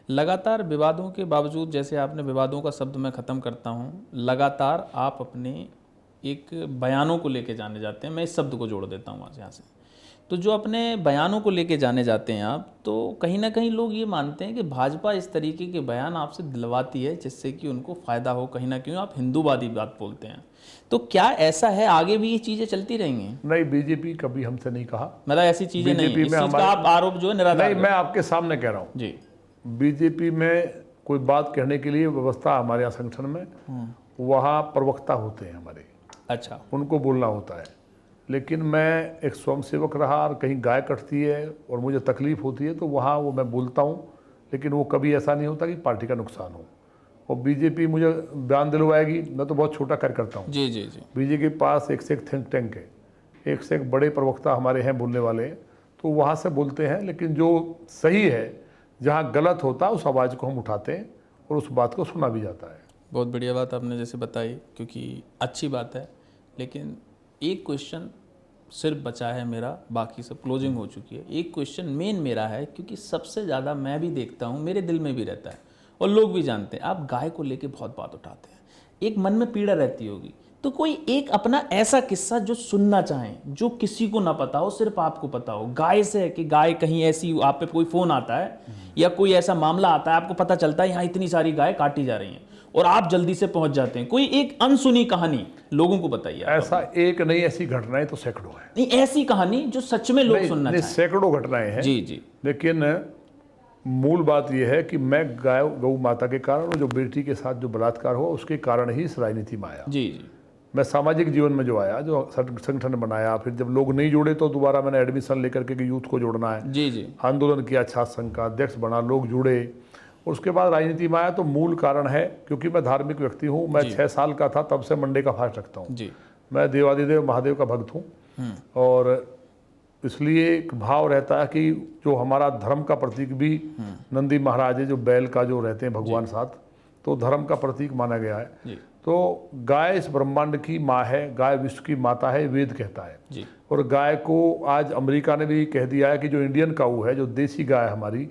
[SPEAKER 1] लगातार विवादों के बावजूद, जैसे आपने विवादों का शब्द मैं ख़त्म करता हूँ, लगातार आप अपने एक बयानों को लेके जाने जाते हैं। मैं इस शब्द को जोड़ देता हूँ यहाँ से, तो जो अपने बयानों को लेके जाने जाते हैं आप, तो कहीं ना कहीं लोग ये मानते हैं कि भाजपा इस तरीके के बयान आपसे दिलवाती है जिससे कि उनको फ़ायदा हो, कहीं ना कहीं आप हिंदूवादी बात बोलते हैं। तो क्या ऐसा है, आगे भी ये चीज़ें चलती रहेंगी?
[SPEAKER 2] नहीं, बीजेपी कभी हमसे नहीं कहा,
[SPEAKER 1] मतलब ऐसी चीज़ें नहीं, इस चीज़ का आप आरोप जो है निराधार
[SPEAKER 2] नहीं, मैं आपके सामने कह रहा हूँ
[SPEAKER 1] जी।
[SPEAKER 2] बीजेपी में कोई बात कहने के लिए व्यवस्था हमारे यहाँ संगठन में, वहाँ प्रवक्ता होते हैं हमारे,
[SPEAKER 1] अच्छा,
[SPEAKER 2] उनको बोलना होता है। लेकिन मैं एक स्वयंसेवक रहा और कहीं गाय कटती है और मुझे तकलीफ होती है तो वहाँ वो मैं बोलता हूँ, लेकिन वो कभी ऐसा नहीं होता कि पार्टी का नुकसान हो। और बीजेपी मुझे बयान दिलवाएगी, मैं तो बहुत छोटा कार्य करता हूँ।
[SPEAKER 1] जी जी जी।
[SPEAKER 2] बीजेपी के पास एक से एक थिंक टैंक है, एक से एक बड़े प्रवक्ता हमारे हैं बोलने वाले, तो वहाँ से बोलते हैं। लेकिन जो सही है, जहाँ गलत होता है उस आवाज़ को हम उठाते हैं और उस बात को सुना भी जाता है।
[SPEAKER 1] बहुत बढ़िया बात आपने जैसे बताई, क्योंकि अच्छी बात है। लेकिन एक क्वेश्चन सिर्फ बचा है मेरा, बाकी सब क्लोजिंग हो चुकी है। एक क्वेश्चन मेन मेरा है, क्योंकि सबसे ज़्यादा मैं भी देखता हूँ, मेरे दिल में भी रहता है और लोग भी जानते हैं, आप गाय को लेके बहुत बात उठाते हैं, एक मन में पीड़ा रहती होगी। तो कोई एक अपना ऐसा किस्सा जो सुनना चाहें, जो किसी को ना पता हो, सिर्फ आपको पता हो, गाय से है कि गाय कहीं ऐसी, आप पे कोई फ़ोन आता है या कोई ऐसा मामला आता है, आपको पता चलता है यहाँ इतनी सारी गाय काटी जा रही हैं और आप जल्दी से पहुंच जाते हैं, कोई एक अनसुनी कहानी लोगों को बताइए।
[SPEAKER 2] ऐसा एक नहीं, ऐसी घटनाएं तो सैकड़ों हैं।
[SPEAKER 1] नहीं, ऐसी कहानी जो सच में लोग सुनना चाहें।
[SPEAKER 2] सैकड़ों घटनाएं हैं
[SPEAKER 1] जी जी।
[SPEAKER 2] लेकिन मूल बात यह है कि मैं गौ माता के कारण और जो बेटी के साथ जो बलात्कार हुआ उसके कारण ही इस राजनीति में आया।
[SPEAKER 1] जी जी।
[SPEAKER 2] मैं सामाजिक जीवन में जो आया, जो संगठन बनाया, फिर जब लोग नहीं जुड़े तो दोबारा मैंने एडमिशन लेकर के यूथ को जोड़ना है,
[SPEAKER 1] जी जी,
[SPEAKER 2] आंदोलन किया, छात्र संघ का अध्यक्ष बना, लोग जुड़े और उसके बाद राजनीति में आया। तो मूल कारण है क्योंकि मैं धार्मिक व्यक्ति हूँ। मैं 6 साल का था तब से मंडे का फास्ट रखता हूँ। मैं देवादिदेव महादेव का भक्त हूँ और इसलिए एक भाव रहता है कि जो हमारा धर्म का प्रतीक भी नंदी महाराज है, जो बैल का जो रहते हैं भगवान साथ, तो धर्म का प्रतीक माना गया है। तो गाय इस ब्रह्मांड की माँ है, गाय विश्व की माता है, वेद कहता है जी। और गाय को आज अमेरिका ने भी कह दिया है कि जो इंडियन काऊ है, जो देसी गाय हमारी,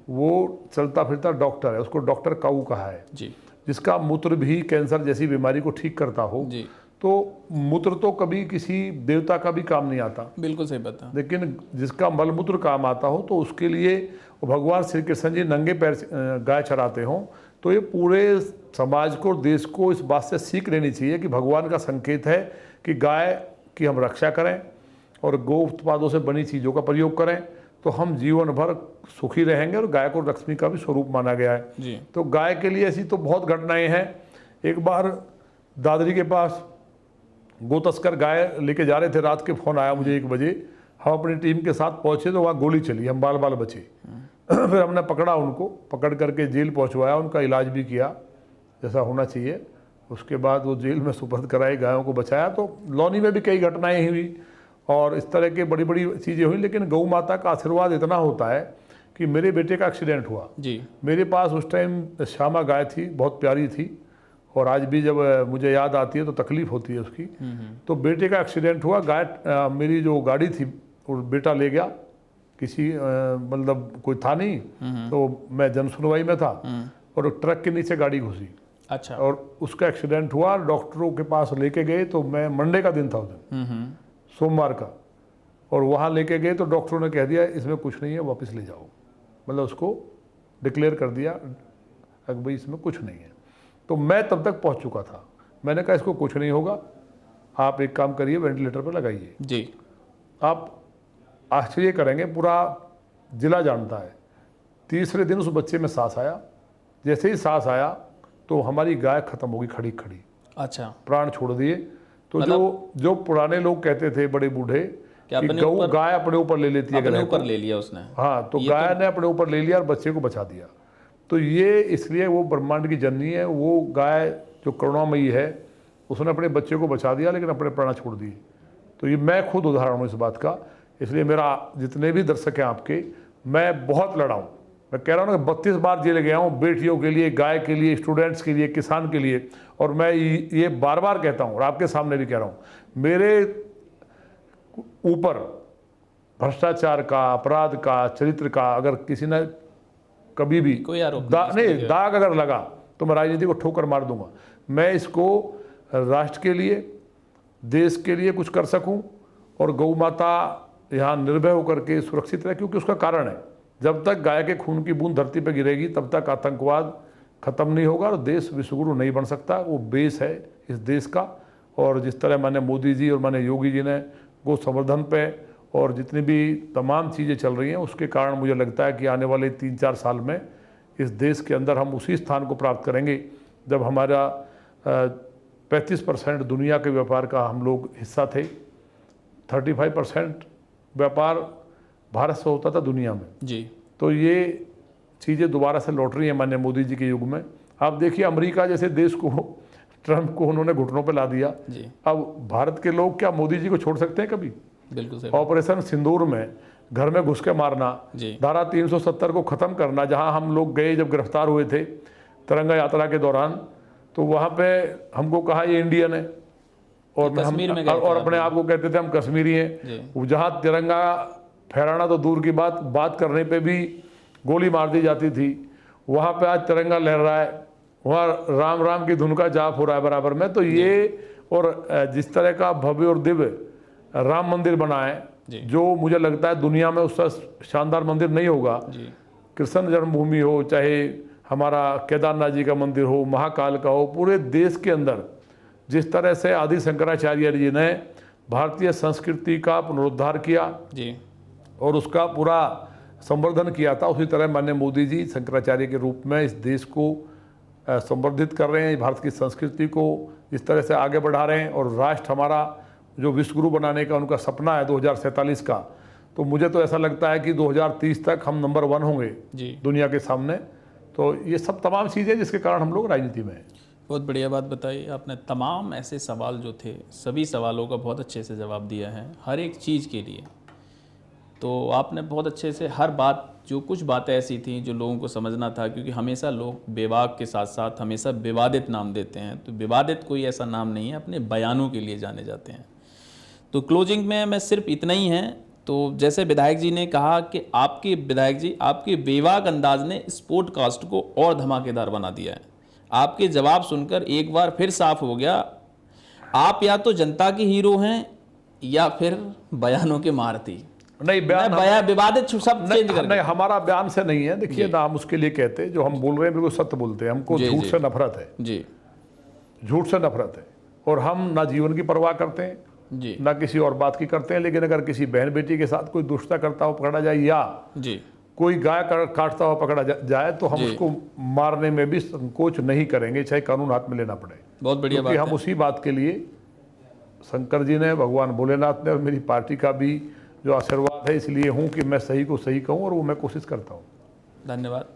[SPEAKER 2] वो चलता फिरता डॉक्टर है, उसको डॉक्टर काऊ कहा है जी। जिसका मूत्र भी कैंसर जैसी बीमारी को ठीक करता हो जी। तो मूत्र तो कभी किसी देवता का भी काम नहीं आता, बिल्कुल सही बात है, लेकिन जिसका मलमूत्र काम आता हो तो उसके लिए भगवान श्री कृष्ण जी नंगे पैर गाय चराते हों। तो ये पूरे समाज को, देश को इस बात से सीख लेनी चाहिए कि भगवान का संकेत है कि गाय की हम रक्षा करें और गो उत्पादों से बनी चीज़ों का प्रयोग करें, तो हम जीवन भर सुखी रहेंगे। और गाय को लक्ष्मी का भी स्वरूप माना गया है जी। तो गाय के लिए ऐसी तो बहुत घटनाएं हैं। एक बार दादरी के पास गो तस्कर गाय लेके जा रहे थे, रात के फ़ोन आया मुझे 1 बजे, हम अपनी टीम के साथ पहुँचे तो वहाँ गोली चली, हम बाल बाल बचे। फिर हमने पकड़ा, उनको पकड़ करके जेल पहुँचवाया, उनका इलाज भी किया जैसा होना चाहिए। उसके बाद वो जेल में सुपर्द कराई, गायों को बचाया। तो लौनी में भी कई घटनाएं हुई और इस तरह की बड़ी बड़ी चीज़ें हुई, लेकिन गौ माता का आशीर्वाद इतना होता है कि मेरे बेटे का एक्सीडेंट हुआ
[SPEAKER 1] जी। मेरे
[SPEAKER 2] मेरे पास उस टाइम श्यामा गाय थी, बहुत प्यारी थी, और आज भी जब मुझे याद आती है तो तकलीफ होती है उसकी। तो बेटे का एक्सीडेंट हुआ, गाय मेरी जो गाड़ी थी वो बेटा ले गया, किसी मतलब कोई था नहीं, तो मैं जन सुनवाई में था और ट्रक के नीचे गाड़ी घुसी।
[SPEAKER 1] अच्छा।
[SPEAKER 2] और उसका एक्सीडेंट हुआ, डॉक्टरों के पास लेके गए, तो मैं मंडे का दिन था उस दिन, सोमवार का, और वहाँ लेके गए तो डॉक्टरों ने कह दिया इसमें कुछ नहीं है, वापस ले जाओ। मतलब उसको डिक्लेयर कर दिया कि भाई इसमें कुछ नहीं है। तो मैं तब तक पहुँच चुका था। मैंने कहा इसको कुछ नहीं होगा, आप एक काम करिए, वेंटिलेटर पर लगाइए।
[SPEAKER 1] जी।
[SPEAKER 2] आप आश्चर्य करेंगे, पूरा जिला जानता है। तीसरे दिन उस बच्चे में सांस आया, जैसे ही सांस आया तो हमारी गाय खत्म हो गई, खड़ी खड़ी।
[SPEAKER 1] अच्छा।
[SPEAKER 2] प्राण छोड़ दिए। तो जो पुराने लोग कहते थे, बड़े बूढ़े, कि गौ गाय अपने ऊपर ले लेती है,
[SPEAKER 1] अपने ऊपर ले लिया उसने।
[SPEAKER 2] हाँ, तो गाय ने अपने ऊपर ले लिया और बच्चे को बचा दिया। तो ये इसलिए वो ब्रह्मांड की जननी है। वो गाय जो करुणामयी है, उसने अपने बच्चे को बचा दिया लेकिन अपने प्राण छोड़ दिए। तो ये मैं खुद उदाहरण हूँ इस बात का। इसलिए मेरा जितने भी दर्शक हैं आपके, मैं बहुत लड़ा हूँ। मैं कह रहा हूँ ना, 32 बार जेल गया हूँ, बेटियों के लिए, गाय के लिए, स्टूडेंट्स के लिए, किसान के लिए। और मैं ये बार बार कहता हूँ और आपके सामने भी कह रहा हूँ, मेरे ऊपर भ्रष्टाचार का, अपराध का, चरित्र का अगर किसी ने कभी भी
[SPEAKER 1] कोई आरोप
[SPEAKER 2] दाग अगर लगा तो मैं राजनीति को ठोकर मार दूंगा। मैं इसको राष्ट्र के लिए, देश के लिए कुछ कर सकूं और गौ माता यहाँ निर्भय होकर के सुरक्षित रहे, क्योंकि उसका कारण है, जब तक गाय के खून की बूंद धरती पर गिरेगी तब तक आतंकवाद खत्म नहीं होगा और देश विश्वगुरु नहीं बन सकता। वो बेस है इस देश का। और जिस तरह माननीय मोदी जी और माननीय योगी जी ने गौ संवर्धन पे और जितनी भी तमाम चीज़ें चल रही हैं, उसके कारण मुझे लगता है कि आने वाले 3-4 साल में इस देश के अंदर हम उसी स्थान को प्राप्त करेंगे जब हमारा 35% दुनिया के व्यापार का हम लोग हिस्सा थे। 35% व्यापार भारत से होता था दुनिया में
[SPEAKER 1] जी।
[SPEAKER 2] तो ये चीज़ें दोबारा से लौट रही हैं माननीय मोदी जी के युग में। आप देखिए, अमेरिका जैसे देश को, ट्रंप को उन्होंने घुटनों पर ला दिया
[SPEAKER 1] जी।
[SPEAKER 2] अब भारत के लोग क्या मोदी जी को छोड़ सकते हैं कभी?
[SPEAKER 1] बिल्कुल सही।
[SPEAKER 2] ऑपरेशन सिंदूर में घर में घुस के मारना, धारा 370 को ख़त्म करना, जहां हम लोग गए जब गिरफ्तार हुए थे तिरंगा यात्रा के दौरान, तो वहां पे हमको कहा ये इंडियन है और और अपने आप को कहते थे हम कश्मीरी हैं। जहां तिरंगा फहराना तो दूर की बात करने पे भी गोली मार दी जाती थी, वहाँ पे आज तिरंगा लहर रहा है, वहाँ राम राम की धुन का जाप हो रहा है बराबर में। तो ये, और जिस तरह का भव्य और दिव्य राम मंदिर बना है, जो मुझे लगता है दुनिया में उसका शानदार मंदिर नहीं होगा। कृष्ण जन्मभूमि हो, चाहे हमारा केदारनाथ जी का मंदिर हो, महाकाल का हो, पूरे देश के अंदर जिस तरह से आदि शंकराचार्य जी ने भारतीय संस्कृति का पुनरुद्धार किया
[SPEAKER 1] जी
[SPEAKER 2] और उसका पूरा संवर्धन किया था, उसी तरह माननीय मोदी जी शंकराचार्य के रूप में इस देश को संवर्धित कर रहे हैं, भारत की संस्कृति को इस तरह से आगे बढ़ा रहे हैं। और राष्ट्र हमारा जो विश्वगुरु बनाने का उनका सपना है 2047 का, तो मुझे तो ऐसा लगता है कि 2030 तक हम नंबर 1 होंगे दुनिया के सामने। तो ये सब तमाम चीज़ें जिसके कारण हम लोग राजनीति में हैं।
[SPEAKER 1] बहुत बढ़िया बात बताई आपने। तमाम ऐसे सवाल जो थे, सभी सवालों का बहुत अच्छे से जवाब दिया है, हर एक चीज़ के लिए। तो आपने बहुत अच्छे से हर बात, जो कुछ बातें ऐसी थी जो लोगों को समझना था, क्योंकि हमेशा लोग विवाद के साथ साथ हमेशा विवादित नाम देते हैं, तो विवादित कोई ऐसा नाम नहीं है, अपने बयानों के लिए जाने जाते हैं। तो क्लोजिंग में मैं सिर्फ इतना ही है, तो जैसे विधायक जी ने कहा कि आपके विधायक जी, आपके बेबाक अंदाज ने इस पॉडकास्ट को और धमाकेदार बना दिया है। आपके जवाब सुनकर एक बार फिर साफ हो गया, आप या तो जनता के हीरो हैं या फिर बयानों के मारती।
[SPEAKER 2] नहीं, बयान
[SPEAKER 1] विवादित शब्द चेंज कर
[SPEAKER 2] नहीं, हमारा बयान से नहीं है। देखिए ना, हम उसके लिए कहते, जो हम बोल रहे हैं बिल्कुल सत्य बोलते हैं। हमको झूठ से नफरत है
[SPEAKER 1] जी,
[SPEAKER 2] झूठ से नफरत है। और हम ना जीवन की परवाह करते हैं
[SPEAKER 1] जी,
[SPEAKER 2] ना किसी और बात की करते हैं। लेकिन अगर किसी बहन बेटी के साथ कोई दुष्टता करता हुआ पकड़ा जाए या
[SPEAKER 1] जी
[SPEAKER 2] कोई गाय काटता हुआ पकड़ा जाए, तो हम उसको मारने में भी संकोच नहीं करेंगे, चाहे कानून हाथ में लेना पड़े।
[SPEAKER 1] बहुत बढ़िया बात है।
[SPEAKER 2] हम उसी बात के लिए शंकर जी ने, भगवान भोलेनाथ ने और मेरी पार्टी का भी जो आशीर्वाद है, इसलिए हूँ कि मैं सही को सही कहूँ और वो मैं कोशिश करता हूँ।
[SPEAKER 1] धन्यवाद।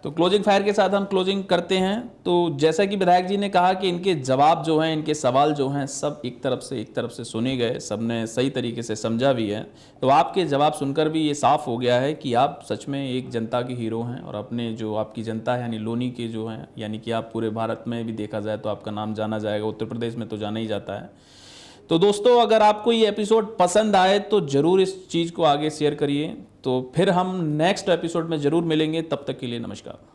[SPEAKER 1] तो क्लोजिंग फायर के साथ हम क्लोजिंग करते हैं। तो जैसा कि विधायक जी ने कहा कि इनके जवाब जो हैं, इनके सवाल जो हैं, सब एक तरफ से सुने गए, सबने सही तरीके से समझा भी है। तो आपके जवाब सुनकर भी ये साफ हो गया है कि आप सच में एक जनता के हीरो हैं और अपने जो आपकी जनता है यानी लोनी के जो हैं, यानी कि आप पूरे भारत में भी देखा जाए तो आपका नाम जाना जाएगा, उत्तर प्रदेश में तो जाना ही जाता है। तो दोस्तों, अगर आपको ये एपिसोड पसंद आए तो ज़रूर इस चीज़ को आगे शेयर करिए। तो फिर हम नेक्स्ट एपिसोड में ज़रूर मिलेंगे, तब तक के लिए नमस्कार।